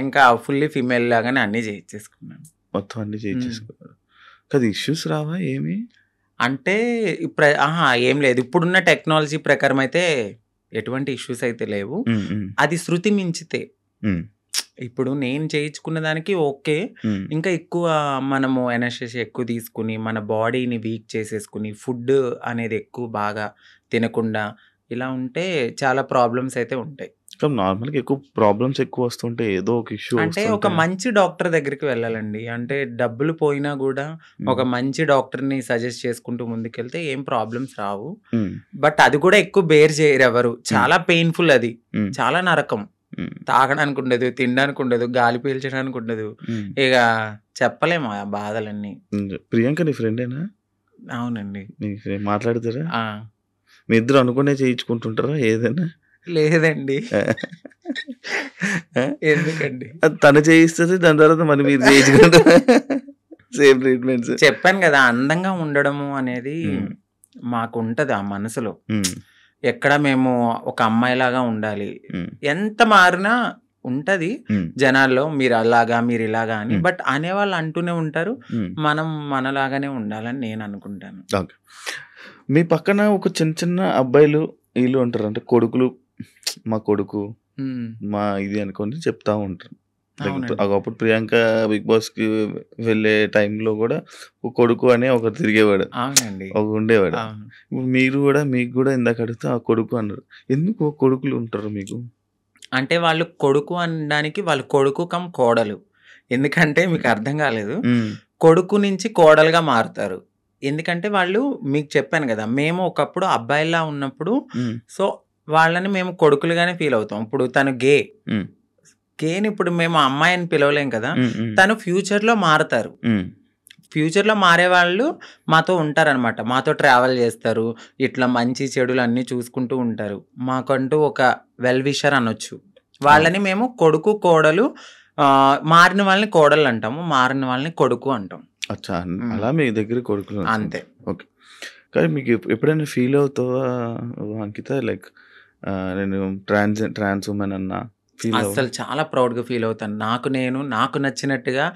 ఇంకా ఫుల్లీ ఫీమేల్ లాగానే అన్ని చేయించేసుకున్నాను. మొత్తం అన్ని చేయించేసుకున్నారు కదా. ఇష్యూస్ రావా ఏమి? అంటే ఇప్పుడు ఏం లేదు. ఇప్పుడున్న టెక్నాలజీ ప్రకారం అయితే ఎటువంటి ఇష్యూస్ అయితే లేవు. అది శృతి మించితే ఇప్పుడు నేను చేయించుకున్న దానికి ఓకే. ఇంకా ఎక్కువ మనము ఎనర్జీ ఎక్కువ తీసుకుని మన బాడీని వీక్ చేసేసుకుని ఫుడ్ అనేది ఎక్కువ బాగా తినకుండా ఇలా ఉంటే చాలా ప్రాబ్లమ్స్ అయితే ఉంటాయి. నార్మల్గా ఎక్కువ ప్రాబ్లమ్స్ ఎక్కువ వస్తుంటే ఏదో ఒక ఇష్యూ. అంటే ఒక మంచి డాక్టర్ దగ్గరికి వెళ్ళాలండి. అంటే డబ్బులు పోయినా కూడా ఒక మంచి డాక్టర్ని సజెస్ట్ చేసుకుంటూ ముందుకెళ్తే ఏం ప్రాబ్లమ్స్ రావు. బట్ అది కూడా ఎక్కువ బేర్ చేయరు ఎవరు. చాలా పెయిన్ఫుల్, అది చాలా నరకం. తాగడానికి ఉండదు, తినడానికి ఉండదు, గాలి పీల్చడానికి ఉండదు. ఇక చెప్పలేము ఆ బాధలన్నీ. ప్రియాంక నీ ఫ్రెండేనా? అవునండి. మాట్లాడతారా? మీ ఇద్దరు అనుకునే చేయించుకుంటుంటారా ఏదైనా? లేదండి. ఎందుకండి? తను చేయిస్తుంది, దాని తర్వాత మరి మీరు చేయించుకుంటారా? Same treatments. చెప్పాను కదా, అందంగా ఉండడము అనేది మాకు ఉంటది ఆ మనసులో. ఉమ్, ఎక్కడ మేము ఒక అమ్మాయిలాగా ఉండాలి. ఉమ్, ఎంత మారినా ఉంటది ఉమ్, జనాల్లో, మీరు అలాగా మీరు ఇలాగా అని. ఉమ్, బట్ అనేవాళ్ళు అంటూనే ఉంటారు. ఉమ్. మనం మనలాగానే ఉండాలని నేను అనుకుంటాను. ఓకే. మీ పక్కన ఒక చిన్న చిన్న అబ్బాయిలు వీళ్ళు ఉంటారు, అంటే కొడుకులు, మా కొడుకు, ఉమ్, మా ఇది అనుకొని చెప్తా ఉంటారు. అవునండి. ఒకప్పుడు ప్రియాంక బిగ్ బాస్కి వెళ్ళే టైంలో కూడా ఒక కొడుకు అని ఒకరు తిరిగేవాడు, అవునండి. ఒక ఉండేవాడు. అవును. ఇప్పుడు మీరు కూడా, మీకు కూడా ఇందాక అడిగితే ఆ కొడుకు అన్నారు. ఎందుకు కొడుకులు ఉంటారు మీకు? అంటే వాళ్ళు కొడుకు అనడానికి వాళ్ళు కొడుకు కమ్ కోడలు. ఎందుకంటే మీకు అర్థం కాలేదు, ఉమ్, కొడుకు నుంచి కోడలుగా మారుతారు. ఎందుకంటే వాళ్ళు, మీకు చెప్పాను కదా, మేము ఒకప్పుడు అబ్బాయిలా ఉన్నప్పుడు ఉమ్, సో వాళ్ళని మేము కొడుకులుగానే ఫీల్ అవుతాం. ఇప్పుడు తను ఉమ్, గేని ఇప్పుడు మేము అమ్మాయిని పిలవలేం కదా, ఉమ్, ఉమ్, తను ఫ్యూచర్లో మారుతారు. ఉమ్, ఫ్యూచర్లో మారే వాళ్ళు మాతో ఉంటారనమాట, మాతో ట్రావెల్ చేస్తారు, ఇట్లా మంచి చెడులు అన్నీ చూసుకుంటూ ఉంటారు. మాకంటూ ఒక వెల్ విషర్ అనొచ్చు. వాళ్ళని మేము కొడుకు కోడలు, మారిన వాళ్ళని కోడలు అంటాము, మారిన వాళ్ళని కొడుకు అంటాం. అచ్చా, అలా మీ దగ్గర కొడుకులు ఉన్నారు. అంతే. ఓకే. కానీ మీకు ఎప్పుడైనా ఫీల్ అవుతావా అంకిత, లైక్ నేను ట్రాన్స్ ఉమెన్ అన్నా ఫీల్ అవ్వ? అస్సలు చాలా ప్రౌడ్గా ఫీల్ అవుతాను. నాకు నచ్చినట్టుగా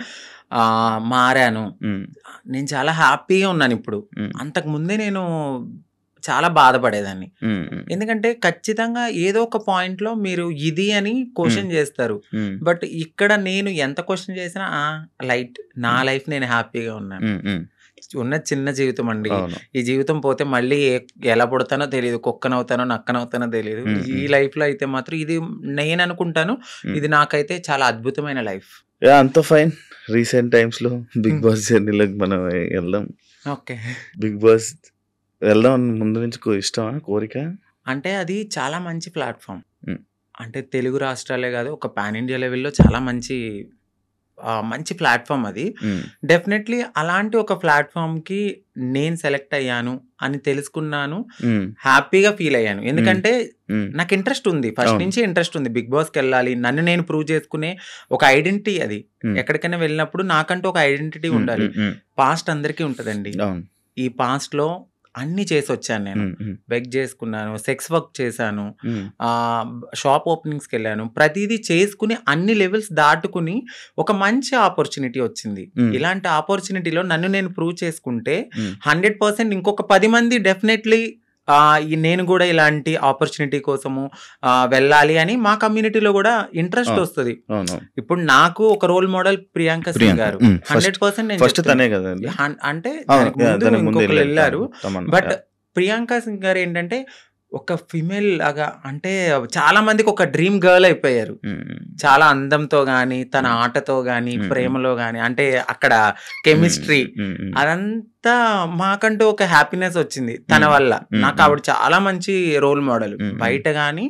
మారాను. ఉమ్, నేను చాలా హ్యాపీగా ఉన్నాను ఇప్పుడు. ఉమ్, అంతకు ముందే నేను చాలా బాధపడేదాన్ని. ఉమ్, ఉమ్, ఎందుకంటే ఖచ్చితంగా ఏదో ఒక పాయింట్లో మీరు ఇది అని క్వశ్చన్ చేస్తారు. ఉమ్, బట్ ఇక్కడ నేను ఎంత క్వశ్చన్ చేసినా లైట్, నా లైఫ్ నేను హ్యాపీగా ఉన్నాను. ఉమ్, ఉమ్, ఉన్న చిన్న జీవితం అండి. అవును. ఈ జీవితం పోతే మళ్ళీ ఎలా పుడతానో తెలియదు, కుక్కనవుతానో నక్కనవుతానో తెలియదు. ఈ లైఫ్లో అయితే మాత్రం ఇది నేను అనుకుంటాను, ఇది నాకైతే చాలా అద్భుతమైన లైఫ్. అంత ఫైన్. రీసెంట్ టైమ్స్లో బిగ్ బాస్ జర్నీలోకి మనం వెళ్దాం. ఓకే. బిగ్ బాస్ వెళ్దాం అని ముందు నుంచి ఇష్టమా, కోరిక? అంటే అది చాలా మంచి ప్లాట్ఫామ్. ఉమ్, అంటే తెలుగు రాష్ట్రాలే కాదు, ఒక పాన్ ఇండియా లెవెల్లో చాలా మంచి ప్లాట్ఫామ్ అది. ఉమ్, డెఫినెట్లీ అలాంటి ఒక ప్లాట్ఫామ్కి నేను సెలెక్ట్ అయ్యాను అని తెలుసుకున్నాను, ఉమ్, హ్యాపీగా ఫీల్ అయ్యాను. ఎందుకంటే ఉమ్, నాకు ఇంట్రెస్ట్ ఉంది, ఫస్ట్ అవును. నుంచి ఇంట్రెస్ట్ ఉంది. బిగ్ బాస్కి వెళ్ళాలి, నన్ను నేను ప్రూవ్ చేసుకునే ఒక ఐడెంటిటీ అది. ఉమ్, ఎక్కడికైనా వెళ్ళినప్పుడు నాకంటూ ఒక ఐడెంటిటీ ఉమ్, ఉండాలి. ఉమ్, ఉమ్, పాస్ట్ అందరికీ ఉంటుందండి. అవును. ఈ పాస్ట్లో అన్నీ చేసి వచ్చాను నేను. ఉమ్, ఉమ్, బెగ్ చేసుకున్నాను, సెక్స్ వర్క్ చేశాను, ఉమ్, షాప్ ఓపెనింగ్స్కి వెళ్ళాను, ప్రతిదీ చేసుకుని అన్ని లెవెల్స్ దాటుకుని ఒక మంచి ఆపర్చునిటీ వచ్చింది. ఉమ్, ఇలాంటి ఆపర్చునిటీలో నన్ను నేను ప్రూవ్ చేసుకుంటే ఉమ్, 100% ఇంకొక 10 మంది డెఫినెట్లీ నేను కూడా ఇలాంటి ఆపర్చునిటీ కోసము వెళ్ళాలి అని మా కమ్యూనిటీలో కూడా ఇంట్రెస్ట్ అవును. వస్తుంది. అవును. ఇప్పుడు నాకు ఒక రోల్ మోడల్ ప్రియాంక సింగ్ గారు. ఉమ్, 100% నేను ఫస్ట్ తనే చెప్తున్నా. కదండి. అంటే అవును, దానికి ముందు ఇంకొకరు వెళ్ళారు. తమన్నా. బట్ ప్రియాంక సింగ్ గారు ఏంటంటే ఒక ఫిమేల్ లాగా, అంటే చాలా మందికి ఒక డ్రీమ్ గర్ల్ అయిపోయారు. ఉమ్, ఉమ్, చాలా అందంతో గాని, తన ఆటతో గాని, ప్రేమలో గాని, అంటే అక్కడ కెమిస్ట్రీ ఉమ్, ఉమ్, అదంతా మాకంటూ ఒక హ్యాపీనెస్ వచ్చింది తన వల్ల. నాకు ఆవిడ చాలా మంచి రోల్ మోడల్, బయట గాని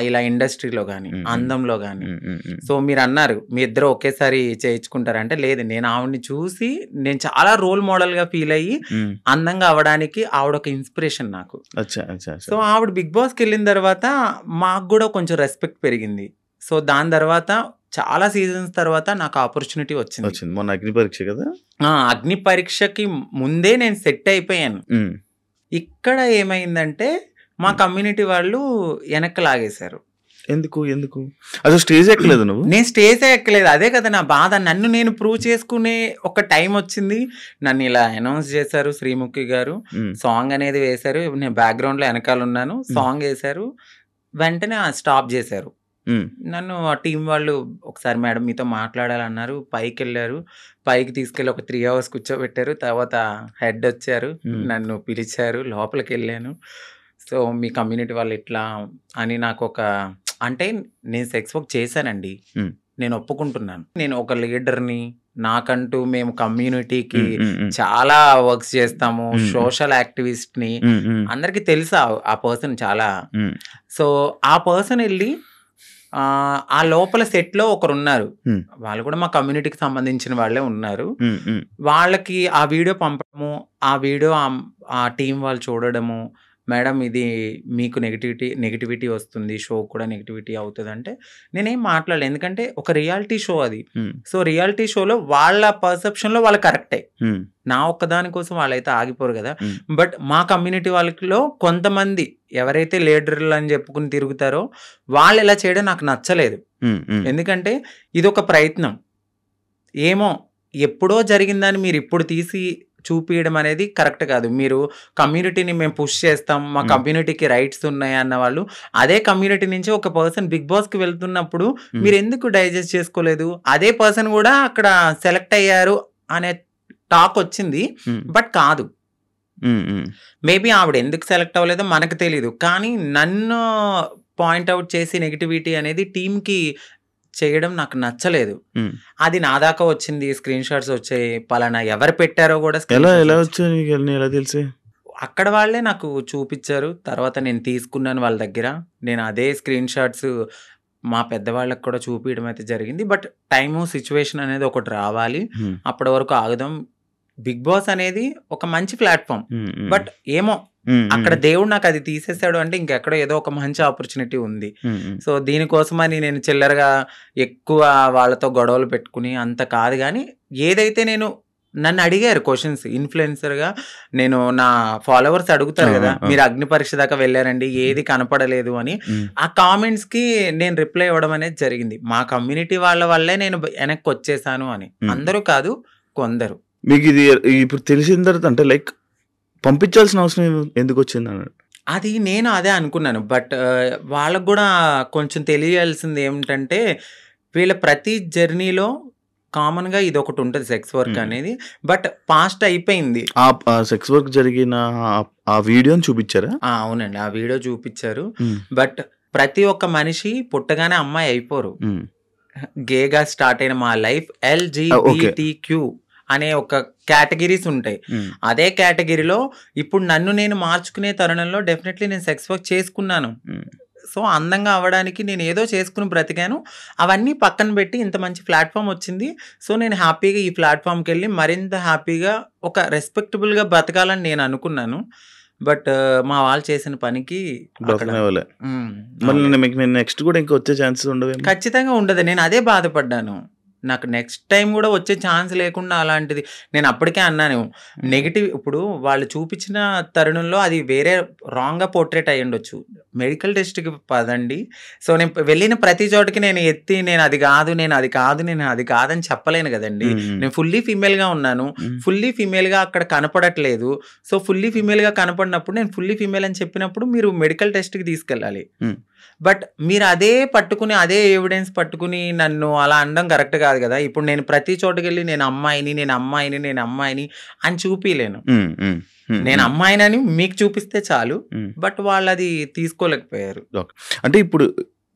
ఇలా ఇండస్ట్రీలో గాని, అందంలో గాని. ఉమ్, ఉమ్, ఉమ్, సో మీరు అన్నారు మీ ఇద్దరు ఒకేసారి చేయించుకుంటారంటే, లేదు, నేను ఆవిడని చూసి నేను చాలా రోల్ మోడల్ గా ఫీల్ అయ్యి ఉమ్, అందంగా అవడానికి ఆవిడ ఒక ఇన్స్పిరేషన్ నాకు. అచ్చా, అచ్చా, అచ్చా. సో ఆవిడ బిగ్ బాస్కి వెళ్ళిన తర్వాత మాకు కూడా కొంచెం రెస్పెక్ట్ పెరిగింది. సో దాని తర్వాత చాలా సీజన్స్ తర్వాత నాకు ఆపర్చునిటీ వచ్చింది. మొన్న అగ్ని పరీక్ష కదా. అగ్ని పరీక్షకి ముందే నేను సెట్ అయిపోయాను. ఉమ్, ఇక్కడ ఏమైందంటే మా కమ్యూనిటీ వాళ్ళు వెనక్కి లాగేశారు. ఎందుకు ఎందుకు అసలు స్టేజ్ ఎక్కలేదు నువ్వు? నేను స్టేజే ఎక్కలేదు, అదే కదా నా బాధ. నన్ను నేను ప్రూవ్ చేసుకునే ఒక టైం వచ్చింది, నన్ను ఇలా అనౌన్స్ చేశారు శ్రీముఖి గారు, ఉమ్, సాంగ్ అనేది వేశారు, నేను బ్యాక్గ్రౌండ్లో వెనకాల ఉన్నాను, సాంగ్ వేశారు, వెంటనే స్టాప్ చేశారు. ఉమ్, నన్ను ఆ టీం వాళ్ళు ఒకసారి మేడం మీతో మాట్లాడాలన్నారు, పైకి వెళ్ళారు, పైకి తీసుకెళ్ళి ఒక 3 hours కూర్చోబెట్టారు. తర్వాత హెడ్ వచ్చారు, నన్ను పిలిచారు, లోపలికి వెళ్ళాను. సో మీ కమ్యూనిటీ వాళ్ళు ఇట్లా అని నాకు ఒక, అంటే నేను సెక్స్ వర్క్ చేశానండి, ఉమ్, నేను ఒప్పుకుంటున్నాను. నేను ఒక లీడర్ని, నాకంటూ మేము కమ్యూనిటీకి ఉమ్, ఉమ్, చాలా వర్క్స్ చేస్తాము, సోషల్ యాక్టివిస్ట్ని, ఉమ్, ఉమ్, అందరికీ తెలుసా ఆ పర్సన్ చాలా. ఉమ్, సో ఆ పర్సన్ వెళ్ళి ఆ లోపల సెట్లో ఒకరు ఉన్నారు, ఉమ్, వాళ్ళు కూడా మా కమ్యూనిటీకి సంబంధించిన వాళ్ళే ఉన్నారు. ఉమ్, ఉమ్, వాళ్ళకి ఆ వీడియో పంపడము, ఆ వీడియో ఆ టీం వాళ్ళు చూడడము, మేడం ఇది మీకు నెగిటివిటీ వస్తుంది, షో కూడా నెగిటివిటీ అవుతుంది అంటే నేనేం మాట్లాడలేదు. ఎందుకంటే ఒక రియాలిటీ షో అది. సో రియాలిటీ షోలో వాళ్ళ పర్సెప్షన్లో వాళ్ళు కరెక్టే, నా ఒక్కదాని కోసం వాళ్ళైతే ఆగిపోరు కదా. బట్ మా కమ్యూనిటీ వాళ్ళలో కొంతమంది ఎవరైతే లీడర్లు అని చెప్పుకుని తిరుగుతారో వాళ్ళు ఇలా చేయడం నాకు నచ్చలేదు. ఎందుకంటే ఇది ఒక ప్రయత్నం, ఏమో ఎప్పుడో జరిగిందని మీరు ఇప్పుడు తీసి చూపించడం అనేది కరెక్ట్ కాదు. మీరు కమ్యూనిటీని మేము పుష్ చేస్తాం, మా కమ్యూనిటీకి రైట్స్ ఉన్నాయి అన్న వాళ్ళు అదే కమ్యూనిటీ నుంచి ఒక పర్సన్ బిగ్ బాస్కి వెళ్తున్నప్పుడు మీరు ఎందుకు డైజెస్ట్ చేసుకోలేదు? అదే పర్సన్ కూడా అక్కడ సెలెక్ట్ అయ్యారు అనే టాక్ వచ్చింది, బట్ కాదు. మేబీ ఆవిడ ఎందుకు సెలెక్ట్ అవ్వలేదో మనకు తెలీదు, కానీ నన్ను పాయింట్అవుట్ చేసి నెగిటివిటీ అనేది టీంకి చేయడం నాకు నచ్చలేదు. అది నా దాకా వచ్చింది, స్క్రీన్ షాట్స్ వచ్చాయి, పలానా ఎవరు పెట్టారో కూడా ఎలా తెలిసి అక్కడ వాళ్ళే నాకు చూపించారు. తర్వాత నేను తీసుకున్నాను వాళ్ళ దగ్గర. నేను అదే స్క్రీన్ షాట్స్ మా పెద్దవాళ్ళకి కూడా చూపించడం అయితే జరిగింది. బట్ టైము సిచ్యువేషన్ అనేది ఒకటి రావాలి, అప్పటి వరకు ఆగుదాం. బిగ్ బాస్ అనేది ఒక మంచి ప్లాట్ఫామ్, బట్ ఏమో అక్కడ దేవుడు నాకు అది తీసేసాడు అంటే ఇంకెక్కడో ఏదో ఒక మంచి ఆపర్చునిటీ ఉంది. సో దీనికోసమని నేను చిల్లరగా ఎక్కువ వాళ్ళతో గొడవలు పెట్టుకుని అంత కాదు. కానీ ఏదైతే నన్ను అడిగారు క్వశ్చన్స్, ఇన్ఫ్లుయెన్సర్గా నేను నా ఫాలోవర్స్ అడుగుతారు కదా, మీరు అగ్ని పరీక్ష దాకా వెళ్ళారండి, ఏది కనపడలేదు అని. ఆ కామెంట్స్కి నేను రిప్లై ఇవ్వడం అనేది జరిగింది. మా కమ్యూనిటీ వాళ్ళ వల్లే నేను వెనక్కి వచ్చేసాను అని. అందరూ కాదు, కొందరు. మీకు ఇది ఇప్పుడు తెలిసిన తర్వాత అంటే లైక్ పంపించాల్సిన అవసరం ఎందుకు వచ్చింది అన్నాడు? అది నేను అదే అనుకున్నాను. బట్ వాళ్ళకు కూడా కొంచెం తెలియాల్సింది ఏమిటంటే వీళ్ళ ప్రతి జర్నీలో కామన్గా ఇది ఒకటి ఉంటుంది, సెక్స్ వర్క్ అనేది. బట్ పాస్ట్ అయిపోయింది. ఆ సెక్స్ వర్క్ జరిగిన ఆ వీడియోని చూపించారా? అవునండి, ఆ వీడియో చూపించారు. బట్ ప్రతి ఒక్క మనిషి పుట్టగానే అమ్మాయి అయిపోరు. గేగా స్టార్ట్ అయిన మా లైఫ్ LGBTQ అనే ఒక కేటగిరీస్ ఉంటాయి. అదే కేటగిరీలో ఇప్పుడు నన్ను నేను మార్చుకునే తరుణంలో డెఫినెట్లీ నేను సెక్స్ వర్క్ చేసుకున్నాను. సో అందంగా అవ్వడానికి నేను ఏదో చేసుకుని బ్రతికాను. అవన్నీ పక్కన పెట్టి ఇంత మంచి ప్లాట్ఫామ్ వచ్చింది. సో నేను హ్యాపీగా ఈ ప్లాట్ఫామ్కి వెళ్ళి మరింత హ్యాపీగా ఒక రెస్పెక్టబుల్గా బ్రతకాలని నేను అనుకున్నాను. బట్ మా వాళ్ళు చేసిన పనికి నెక్స్ట్ కూడా ఇంకా వచ్చే ఛాన్సెస్ ఉండవు. ఖచ్చితంగా ఉండదు. నేను అదే బాధపడ్డాను. నాకు నెక్స్ట్ టైం కూడా వచ్చే ఛాన్స్ లేకుండా అలాంటిది నేను అప్పటికే అన్నాను. నెగిటివ్ ఇప్పుడు వాళ్ళు చూపించిన తరుణంలో అది వేరే రాంగ్గా పోర్ట్రేట్ అయ్యి ఉండొచ్చు. మెడికల్ టెస్ట్కి పదండి. సో నేను వెళ్ళిన ప్రతి చోటకి నేను ఎత్తి నేను అది కాదని చెప్పలేను కదండి. నేను ఫుల్లీ ఫీమేల్గా ఉన్నాను, ఫుల్లీ ఫీమేల్గా అక్కడ కనపడట్లేదు. సో ఫుల్లీ ఫీమేల్గా కనపడినప్పుడు నేను ఫుల్లీ ఫీమేల్ అని చెప్పినప్పుడు మీరు మెడికల్ టెస్ట్కి తీసుకెళ్ళాలి. బట్ మీరు అదే పట్టుకుని అదే ఎవిడెన్స్ పట్టుకుని నన్ను అలా అనడం కరెక్ట్ కాదు కదా. ఇప్పుడు నేను ప్రతి చోటుకి వెళ్ళి నేను అమ్మాయిని అని చూపిలేను. నేను అమ్మాయినని మీకు చూపిస్తే చాలు. బట్ వాళ్ళు అది తీసుకోలేకపోయారు. అంటే ఇప్పుడు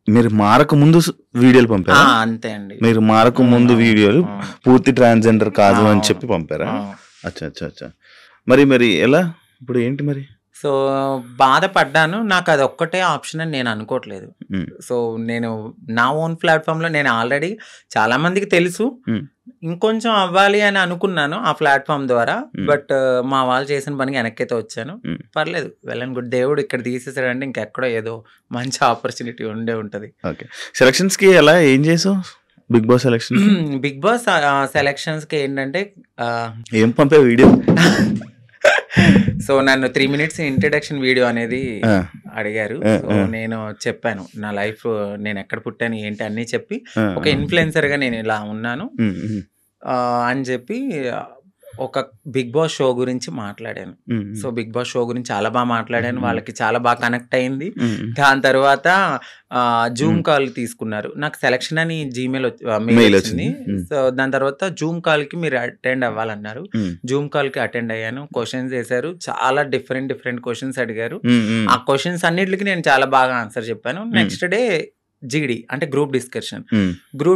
మీరు మారక ముందు వీడియోలు పంపారా? అంతే అండి, మీరు మారక ముందు వీడియోలు పూర్తి ట్రాన్స్జెండర్ కాదు అని చెప్పి పంపారా? అచ్చా. మరి ఎలా ఇప్పుడు ఏంటి మరి? సో బాధపడ్డాను. నాకు అది ఒక్కటే ఆప్షన్ అని నేను అనుకోవట్లేదు. సో నేను నా ఓన్ ప్లాట్ఫామ్లో నేను ఆల్రెడీ చాలా మందికి తెలుసు, ఇంకొంచెం అవ్వాలి అని అనుకున్నాను ఆ ప్లాట్ఫామ్ ద్వారా. బట్ మా వాళ్ళు చేసిన పనికి వెనక్కైతే వచ్చాను. పర్లేదు, వెళ్ళను గుడ్. దేవుడు ఇక్కడ తీసేసాడంటే ఇంకెక్కడో ఏదో మంచి ఆపర్చునిటీ ఉంటుంది. ఓకే, సెలక్షన్స్కి ఎలా ఏం చేసావు? బిగ్ బాస్ సెలక్షన్స్కి ఏంటంటే ఏం పంపే వీడియో? సో నన్ను 3 minutes ఇంట్రడక్షన్ వీడియో అనేది అడిగారు. సో నేను చెప్పాను నా లైఫ్, నేను ఎక్కడ పుట్టాను ఏంటి అన్నీ చెప్పి ఒక ఇన్ఫ్లుయెన్సర్గా నేను ఇలా ఉన్నాను అని చెప్పి ఒక బిగ్ బాస్ షో గురించి మాట్లాడాను. సో బిగ్ బాస్ షో గురించి చాలా బాగా మాట్లాడాను. వాళ్ళకి చాలా బాగా కనెక్ట్ అయింది. దాని తర్వాత జూమ్ కాల్ తీసుకున్నారు. నాకు సెలక్షన్ అని జీమెయిల్ మెయిల్ వచ్చింది. సో దాని తర్వాత జూమ్ కాల్కి మీరు అటెండ్ అవ్వాలన్నారు. జూమ్ కాల్కి అటెండ్ అయ్యాను. క్వశ్చన్స్ వేశారు, చాలా డిఫరెంట్ క్వశ్చన్స్ అడిగారు. ఆ క్వశ్చన్స్ అన్నిటికి నేను చాలా బాగా ఆన్సర్ చెప్పాను. నెక్స్ట్ డే జీడి అంటే గ్రూప్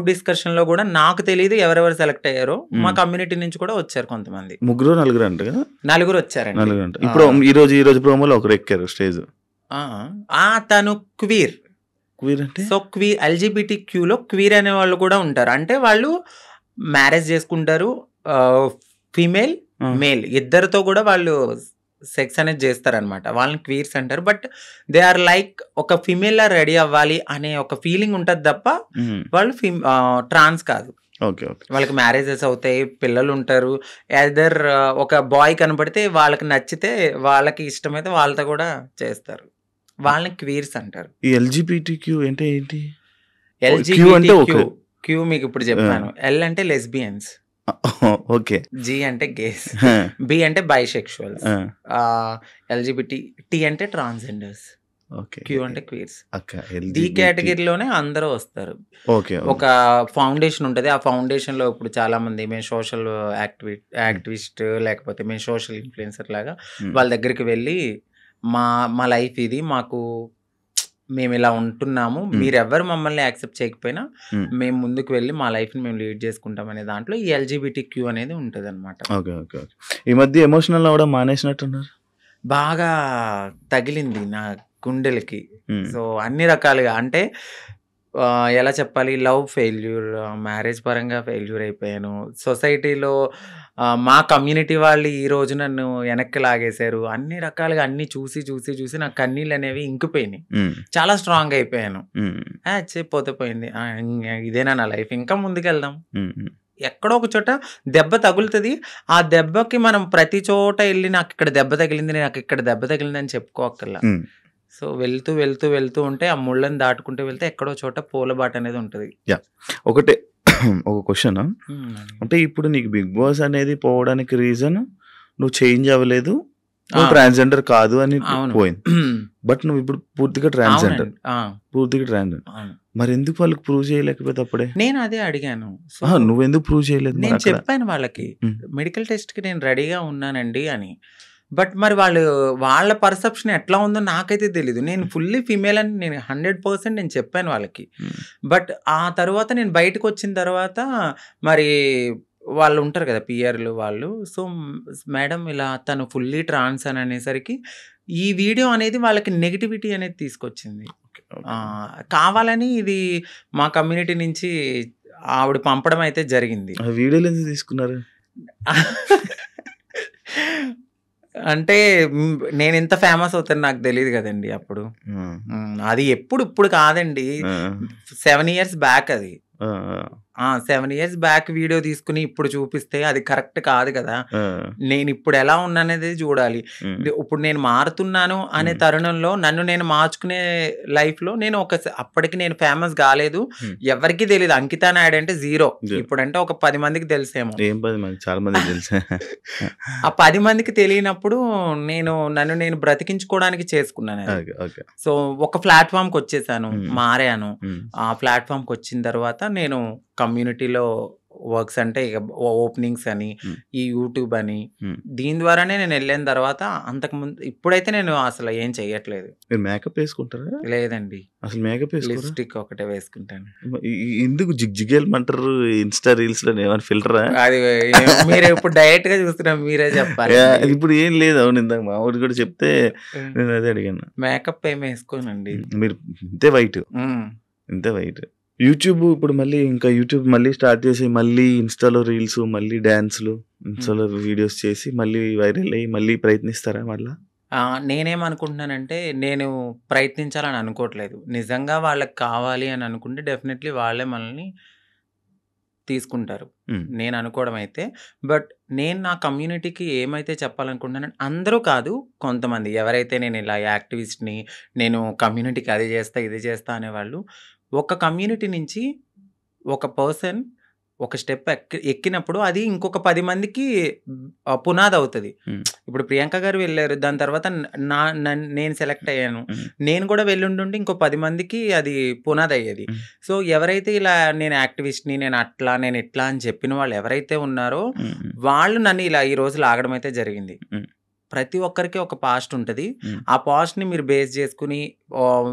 డిస్కషన్ లో కూడా నాకు తెలియదు ఎవరెవరు సెలెక్ట్ అయ్యారో. మా కమ్యూనిటీ నుంచి కూడా వచ్చారు కొంతమంది, 3-4 అంటే నలుగురు వచ్చారండి. ఇప్పుడు ఈ రోజు ప్రోమోలో ఒకరు ఎక్కారు స్టేజ్. తను క్వీర్ అంటే సో LGBTQ లో క్వీర్ అనే వాళ్ళు కూడా ఉంటారు. అంటే వాళ్ళు మ్యారేజ్ చేసుకుంటారు, ఫీమేల్ మేల్ ఇద్దరితో కూడా వాళ్ళు సెక్స్ అనేది చేస్తారనమాట. వాళ్ళని క్వీర్స్ అంటారు. బట్ దే ఆర్ లైక్ ఒక ఫిమేల్లా రెడీ అవ్వాలి అనే ఒక ఫీలింగ్ ఉంటుంది తప్ప వాళ్ళు ట్రాన్స్ కాదు. ఓకే ఓకే వాళ్ళకి మ్యారేజెస్ అవుతాయి, పిల్లలు ఉంటారు. ఎదర్ ఒక బాయ్ కనపడితే వాళ్ళకి నచ్చితే వాళ్ళకి ఇష్టమైతే వాళ్ళతో కూడా చేస్తారు. వాళ్ళని క్వీర్స్ అంటారు. ఈ ఎల్జిబిటిక్యూ అంటే ఏంటి? ఎల్జిబిటిక్యూ క్యూ మీకు ఇప్పుడు చెప్పాను. ఎల్ అంటే లెస్బియన్స్, ఓకే, జి అంటే గేస్, బి అంటే బైసెక్షువల్స్, ఎల్జిబిటి, టి అంటే ట్రాన్స్జెండర్స్, ఓకే, క్యూ అంటే క్వీర్స్. అక్క డి కేటగిరీలోనే అందరూ వస్తారు. ఓకే ఒక ఫౌండేషన్ ఉంటుంది. ఆ ఫౌండేషన్లో ఇప్పుడు చాలా మంది మేము సోషల్ యాక్టివిస్ట్ లేకపోతే మేము సోషల్ ఇన్ఫ్లుయెన్సర్ లాగా వాళ్ళ దగ్గరికి వెళ్ళి మా లైఫ్ ఇది, మాకు మేము ఇలా ఉంటున్నాము, మీరెవ్వరు మమ్మల్ని యాక్సెప్ట్ చేయకపోయినా మేము ముందుకు వెళ్ళి మా లైఫ్ని మేము లీడ్ చేసుకుంటాం అనే దాంట్లో ఈ ఎల్జిబిటిక్యూ అనేది ఉంటుంది అనమాట. Okay okay okay. ఈ మధ్య ఎమోషనల్ అవ్వడం మానేసినట్టున్నారు. బాగా తగిలింది నా గుండెలకి. సో అన్ని రకాలుగా అంటే ఎలా చెప్పాలి, లవ్ ఫెయిల్యూర్, మ్యారేజ్ పరంగా ఫెయిల్యూర్ అయిపోయాను. సొసైటీలో మా కమ్యూనిటీ వాళ్ళు ఈ రోజు నన్ను వెనక్కి లాగేశారు. అన్ని రకాలుగా అన్ని చూసి చూసి చూసి నా కన్నీళ్ళు అనేవి ఇంకిపోయినాయి. చాలా స్ట్రాంగ్ అయిపోయాను. పోతే పోయింది, ఇదేనా నా లైఫ్, ఇంకా ముందుకెళ్దాం. ఎక్కడో ఒక చోట దెబ్బ తగులుతుంది. ఆ దెబ్బకి మనం ప్రతి చోట వెళ్ళి నాకు ఇక్కడ దెబ్బ తగిలింది, నాకు ఇక్కడ దెబ్బ తగిలింది అని చెప్పుకోక్కర్లా. సో వెళ్తూ వెళ్తూ వెళ్తూ ఉంటే ఆ ముళ్ళని దాటుకుంటూ వెళ్తే ఎక్కడో చోట పూలబాట అనేది ఉంటుంది. ఒకటే ఒక క్వశ్చన్, అంటే ఇప్పుడు నీకు బిగ్ బాస్ అనేది పోవడానికి రీజన్ నువ్వు చేంజ్ అవ్వలేదు, నువ్వు ట్రాన్స్జెండర్ కాదు అని పోయింది. బట్ నువ్వు ఇప్పుడు పూర్తిగా ట్రాన్స్జెండర్. మరి ఎందుకు వాళ్ళకి ప్రూవ్ చేయలేకపోతే అప్పుడే? నేను అదే అడిగాను. నువ్వెందుకు ప్రూవ్ చేయలేదు? నేను చెప్పాను వాళ్ళకి, మెడికల్ టెస్ట్ కి నేను రెడీగా ఉన్నానండి అని. బట్ మరి వాళ్ళ పర్సెప్షన్ ఎట్లా ఉందో నాకైతే తెలీదు. నేను ఫుల్లీ ఫీమేల్ అని నేను 100% నేను చెప్పాను వాళ్ళకి. బట్ ఆ తర్వాత నేను బయటకు వచ్చిన తర్వాత మరి వాళ్ళు ఉంటారు కదా పిఆర్లు వాళ్ళు, సో మేడం ఇలా తను ఫుల్లీ ట్రాన్స్ అని అనేసరికి ఈ వీడియో అనేది వాళ్ళకి నెగిటివిటీ అనేది తీసుకొచ్చింది. కావాలని ఇది మా కమ్యూనిటీ నుంచి ఆవిడ పంపడం అయితే జరిగింది. వీడియోలు ఎందుకు తీసుకున్నారు? అంటే నేను ఎంత ఫేమస్ అవుతాను నాకు తెలియదు కదండి అప్పుడు. అది ఇప్పుడు కాదండి, 7 years బ్యాక్. అది 7 years బ్యాక్ వీడియో తీసుకుని ఇప్పుడు చూపిస్తే అది కరెక్ట్ కాదు కదా. నేను ఇప్పుడు ఎలా ఉన్నానేది చూడాలి. ఇప్పుడు నేను మారుతున్నాను అనే తరుణంలో నన్ను నేను మార్చుకునే లైఫ్ లో నేను అప్పటికి నేను ఫేమస్ కాలేదు, ఎవరికి తెలియదు. అంకితా నాయుడు అంటే 0. ఇప్పుడంటే ఒక 10 మందికి తెలిసేమో. చాలా మంది తెలుసు. ఆ 10 మందికి తెలియనప్పుడు నన్ను నేను బ్రతికించుకోవడానికి చేసుకున్నాను. సో ఒక ప్లాట్ఫామ్ కి వచ్చేసాను, మారాను. ఆ ప్లాట్ఫామ్ కి వచ్చిన తర్వాత నేను కమ్యూనిటీలో వర్క్స్ అంటే ఇక ఓపెనింగ్స్ అని, ఈ యూట్యూబ్ అని, దీని ద్వారానే నేను వెళ్ళిన తర్వాత అంతకుముందు ఇప్పుడైతే నేను అసలు ఏం చెయ్యట్లేదు. మీరు మేకప్ వేసుకుంటారా? లేదండి, అసలు మేకప్ లిప్స్టిక్ ఒకటే వేసుకుంటాను. ఎందుకు జిగ్జిగేమంటారు ఇన్స్టా రీల్స్ లో? ఏమైనా ఫిల్టరా? అది మీరు ఇప్పుడు డైరెక్ట్ గా చూస్తున్నా, మీరే చెప్పాలి. ఇప్పుడు ఏం లేదు. అవును, ఇందాక మా ఊరు కూడా చెప్తే నేను అదే అడిగాను. మేకప్ ఏమి వేసుకోనండి. మీరు ఇంతే వైట్. యూట్యూబ్ ఇప్పుడు మళ్ళీ స్టార్ట్ చేసి మళ్ళీ ఇన్స్టాలో రీల్స్, మళ్ళీ డాన్స్లు, ఇన్స్టాలో వీడియోస్ చేసి మళ్ళీ వైరల్ అయ్యి మళ్ళీ ప్రయత్నిస్తారా మళ్ళా? నేనేమనుకుంటున్నానంటే నేను ప్రయత్నించాలని అనుకోవట్లేదు. నిజంగా వాళ్ళకి కావాలి అని అనుకుంటే డెఫినెట్లీ వాళ్ళే మనల్ని తీసుకుంటారు నేను అనుకోవడం అయితే. బట్ నేను నా కమ్యూనిటీకి ఏమైతే చెప్పాలనుకుంటున్నాను, అందరూ కాదు, కొంతమంది ఎవరైతే నేను ఇలా యాక్టివిస్ట్ని, నేను కమ్యూనిటీకి అది చేస్తా ఇది చేస్తా అనేవాళ్ళు, ఒక కమ్యూనిటీ నుంచి ఒక పర్సన్ ఒక స్టెప్ ఎక్కినప్పుడు అది ఇంకొక 10 మందికి పునాది అవుతుంది. ఇప్పుడు ప్రియాంక గారు వెళ్ళారు, దాని తర్వాత నేను సెలెక్ట్ అయ్యాను, నేను కూడా వెళ్ళుండి ఇంకో 10 మందికి అది పునాది అయ్యేది. సో ఎవరైతే ఇలా నేను యాక్టివిస్ట్ని, నేను ఇట్లా అని చెప్పిన వాళ్ళు ఎవరైతే ఉన్నారో వాళ్ళు నన్ను ఇలా ఈ రోజు లాగడం అయితే జరిగింది. ప్రతి ఒక్కరికి ఒక పాస్ట్ ఉంటుంది. ఆ పాస్ట్ని మీరు బేస్ చేసుకుని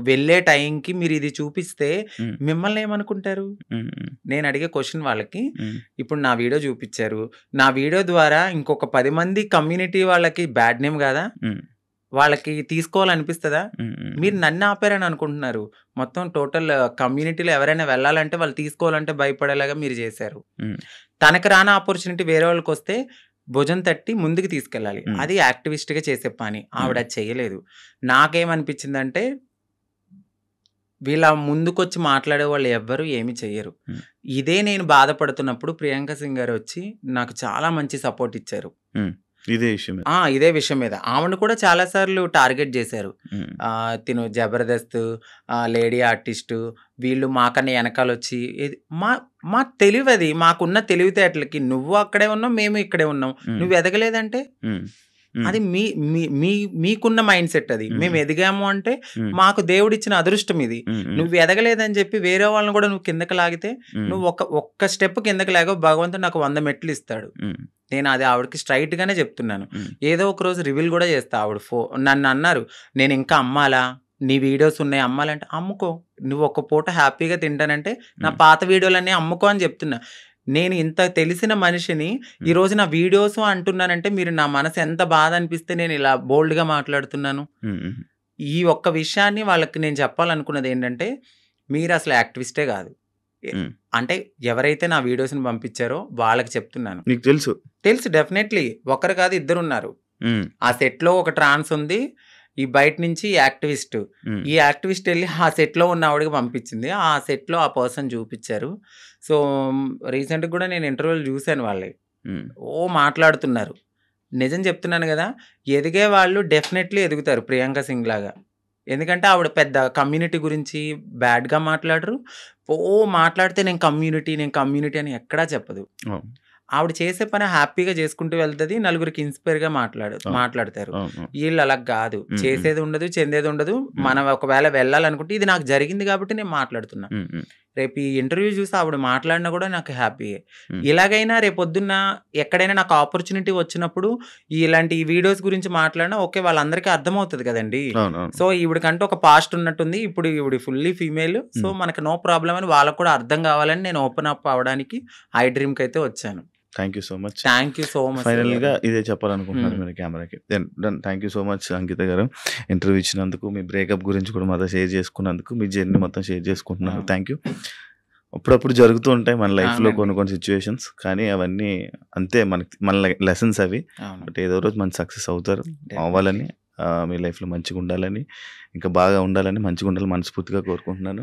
వెళ్ళే టైంకి మీరు ఇది చూపిస్తే మిమ్మల్ని ఏమనుకుంటారు? నేను అడిగే క్వశ్చన్ వాళ్ళకి, ఇప్పుడు నా వీడియో చూపించారు, నా వీడియో ద్వారా ఇంకొక 10 మంది కమ్యూనిటీ వాళ్ళకి బ్యాడ్ నేమ్ కదా, వాళ్ళకి తీసుకోవాలనిపిస్తుందా? మీరు నన్ను ఆపారని అనుకుంటున్నారు. మొత్తం టోటల్ కమ్యూనిటీలో ఎవరైనా వెళ్ళాలంటే వాళ్ళు తీసుకోవాలంటే భయపడేలాగా మీరు చేశారు. తనకు రాని ఆపర్చునిటీ వేరే వాళ్ళకి వస్తే భుజం తట్టి ముందుకు తీసుకెళ్ళాలి. అది యాక్టివిస్ట్గా చేసే పని. ఆవిడ అది చేయలేదు. నాకేమనిపించిందంటే వీళ్ళ ముందుకొచ్చి మాట్లాడే వాళ్ళు ఎవ్వరు ఏమి చెయ్యరు. ఇదే నేను బాధపడుతున్నప్పుడు ప్రియాంక సింగ్ గారు వచ్చి నాకు చాలా మంచి సపోర్ట్ ఇచ్చారు ఇదే విషయం మీద. ఆవిడ కూడా చాలా సార్లు టార్గెట్ చేశారు. తిను జబర్దస్త్, లేడీ ఆర్టిస్టు, వీళ్ళు మాకన్నా వెనకాల వచ్చి మా తెలివది, మాకున్న తెలివితేటలకి నువ్వు అక్కడే ఉన్నావు, మేము ఇక్కడే ఉన్నాం, నువ్వు ఎదగలేదంటే అది మీకున్న మైండ్ సెట్. అది మేము ఎదిగాము అంటే మాకు దేవుడిచ్చిన అదృష్టం ఇది. నువ్వు ఎదగలేదని చెప్పి వేరే వాళ్ళని కూడా నువ్వు కిందకి లాగితే నువ్వు ఒక్క స్టెప్ కిందకి లాగో భగవంతుడు నాకు 100 మెట్లు ఇస్తాడు. నేను అది ఆవిడకి స్ట్రైట్ గానే చెప్తున్నాను. ఏదో ఒక రోజు రివీల్ కూడా చేస్తా. ఆవిడ నన్ను అన్నారు, నేను ఇంకా అమ్మాలా, నీ వీడియోస్ ఉన్నాయి అమ్మాలంటే అమ్ముకో, నువ్వు ఒక పూట హ్యాపీగా తింటానంటే నా పాత వీడియోలన్నీ అమ్ముకో అని చెప్తున్నా. నేను ఇంత తెలిసిన మనిషిని ఈరోజు నా వీడియోస్ అంటున్నానంటే మీరు నా మనసు ఎంత బాధ అనిపిస్తే నేను ఇలా బోల్డ్గా మాట్లాడుతున్నాను. ఈ ఒక్క విషయాన్ని వాళ్ళకి నేను చెప్పాలనుకున్నది ఏంటంటే మీరు అసలు యాక్టివిస్టే కాదు. అంటే ఎవరైతే నా వీడియోస్ని పంపించారో వాళ్ళకి చెప్తున్నాను. నీకు తెలుసు డెఫినెట్లీ ఒకరు కాదు, 2 ఉన్నారు. ఆ సెట్లో ఒక ట్రాన్స్ ఉంది, ఈ బయట నుంచి యాక్టివిస్ట్. ఈ యాక్టివిస్ట్ వెళ్ళి ఆ సెట్లో ఉన్న ఆవిడకి పంపించింది. ఆ సెట్లో ఆ పర్సన్ చూపించారు. సో రీసెంట్గా కూడా నేను ఇంటర్వ్యూలు చూశాను. వాళ్ళే మాట్లాడుతున్నారు. నిజం చెప్తున్నాను కదా, ఎదిగే వాళ్ళు డెఫినెట్లీ ఎదుగుతారు ప్రియాంక సింగ్ లాగా. ఎందుకంటే ఆవిడ పెద్ద కమ్యూనిటీ గురించి బ్యాడ్గా మాట్లాడరు. మాట్లాడితే నేను కమ్యూనిటీ అని ఎక్కడా చెప్పదు. ఆవిడ చేసే పని హ్యాపీగా చేసుకుంటూ వెళ్తుంది. నలుగురికి ఇన్స్పైర్గా మాట్లాడతారు. వీళ్ళు అలా కాదు, చేసేది ఉండదు, చెందేది ఉండదు. మనం ఒకవేళ వెళ్ళాలనుకుంటే ఇది నాకు జరిగింది కాబట్టి నేను మాట్లాడుతున్నా. రేపు ఈ ఇంటర్వ్యూ చూసి ఆవిడ మాట్లాడినా కూడా నాకు హ్యాపీయే. ఇలాగైనా రేపొద్దున్న ఎక్కడైనా నాకు ఆపర్చునిటీ వచ్చినప్పుడు ఇలాంటి ఈ వీడియోస్ గురించి మాట్లాడినా ఓకే వాళ్ళందరికీ అర్థమవుతుంది కదండి. సో ఈవిడకంటే ఒక పాస్ట్ ఉన్నట్టుంది, ఇప్పుడు ఈవిడ ఫుల్లీ ఫీమేల్, సో మనకు నో ప్రాబ్లం అని వాళ్ళకు కూడా అర్థం కావాలని నేను ఓపెన్ అప్ అవ్వడానికి ఐ డ్రీమ్కి అయితే వచ్చాను. Thank you so much. Final గా ఇదే చెప్పాలనుకుంటున్నాను మీరు కెమెరాకి. థ్యాంక్ యూ సో మచ్ అంకిత గారు, ఇంటర్వ్యూ ఇచ్చినందుకు, మీ బ్రేకప్ గురించి కూడా మాతో షేర్ చేసుకున్నందుకు, మీ జర్నీ మొత్తం షేర్ చేసుకుంటున్నాను. Thank you. అప్పుడప్పుడు జరుగుతూ ఉంటాయి మన లైఫ్లో కొన్ని సిచ్యువేషన్స్, కానీ అవన్నీ అంతే, మన లెసన్స్ అవి. బట్ ఏదో రోజు మన సక్సెస్ అవుతారు, అవ్వాలని, మీ లైఫ్లో మంచిగా ఉండాలని, ఇంకా బాగా ఉండాలని, మంచిగా ఉండాలని మనస్ఫూర్తిగా కోరుకుంటున్నాను.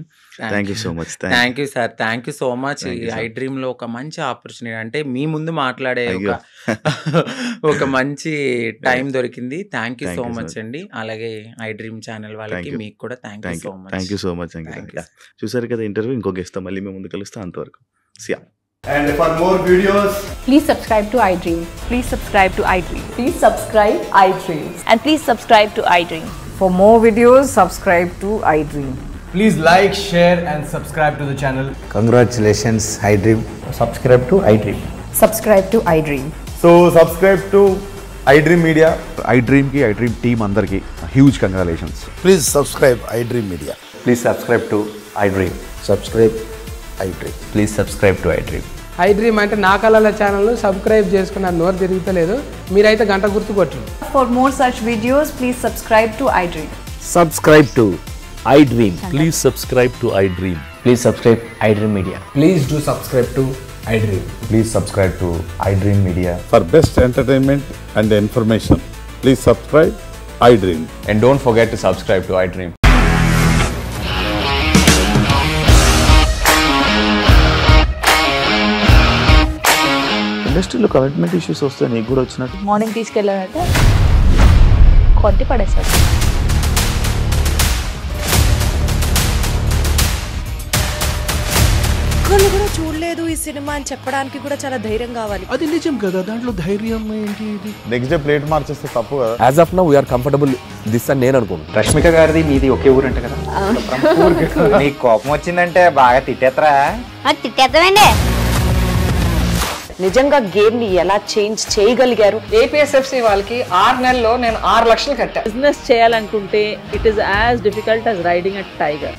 Thank you so much. Thank you sir, thank you so much. ఐ డ్రీమ్లో ఒక మంచి ఆపర్చునిటీ, అంటే మీ ముందు మాట్లాడే ఒక మంచి టైం దొరికింది. థ్యాంక్ యూ సో మచ్ అండి. అలాగే ఐ డ్రీమ్ ఛానల్ వాళ్ళకి మీకు కూడా థ్యాంక్ యూ సో మచ్. చూసారు కదా ఇంటర్వ్యూ, ఇంకో గెస్ట్ మళ్ళీ మేము ముందు కలుస్తాం. అంతవరకు సియా. And for more videos, please subscribe to iDream. Please subscribe to iDream. Please subscribe iDream. And please subscribe to iDream. For more videos, subscribe to iDream. please like, share and subscribe to the channel. Congratulations, iDream. Subscribe to iDream. Subscribe to iDream. So subscribe to iDream Media. iDream ki iDream team andarki huge congratulations. Please subscribe iDream Media. Please subscribe to iDream. Subscribe iDream. Please subscribe to iDream. iDream అంటే నా కళల channel subscribe చేసుకున్న నోరు తిరుగుతలేదు, మీరైతే గంట గుర్తు కొట్టండి. For more such videos, please subscribe to iDream. Subscribe to iDream. Please subscribe to iDream. Please subscribe iDream Media. Please do subscribe to iDream. Please subscribe to iDream Media. For best entertainment and information, please subscribe iDream. And don't forget to subscribe to iDream. ఇండస్ట్రీలో commitment issues వస్తే నీకు కూడా వచ్చినట్టు morning తీసుకెళ్ళాలంటే కొట్టి పడేసాడు. ఒక్కళ్ళు కూడా చూడలేదు ఈ సినిమా అని చెప్పడానికి కూడా చాలా ధైర్యం కావాలి. అది నిజం కదా, దాంట్లో ధైర్యం ఏంటి? ఇది నెక్స్ట్ డే ప్లేట్ మార్చేస్తే తప్పు కదా. As of now, we are comfortable this అని నేను అనుకుంటున్నాను. రష్మిక గారిది మీది ఒకే ఊరంట కదా. నీకు కోపం వచ్చిందంటే బాగా తిట్టేత్తరా? తిట్టేద్దామండి. నిజంగా గేమ్ ని ఎలా చేంజ్ చేయగలిగారు? ఏపీఎస్ఎఫ్సి వాళ్ళకి 6 నెలల్లో నేను 6 లక్షలు కట్టా. బిజినెస్ చేయాలనుకుంటే it is as difficult as riding a tiger.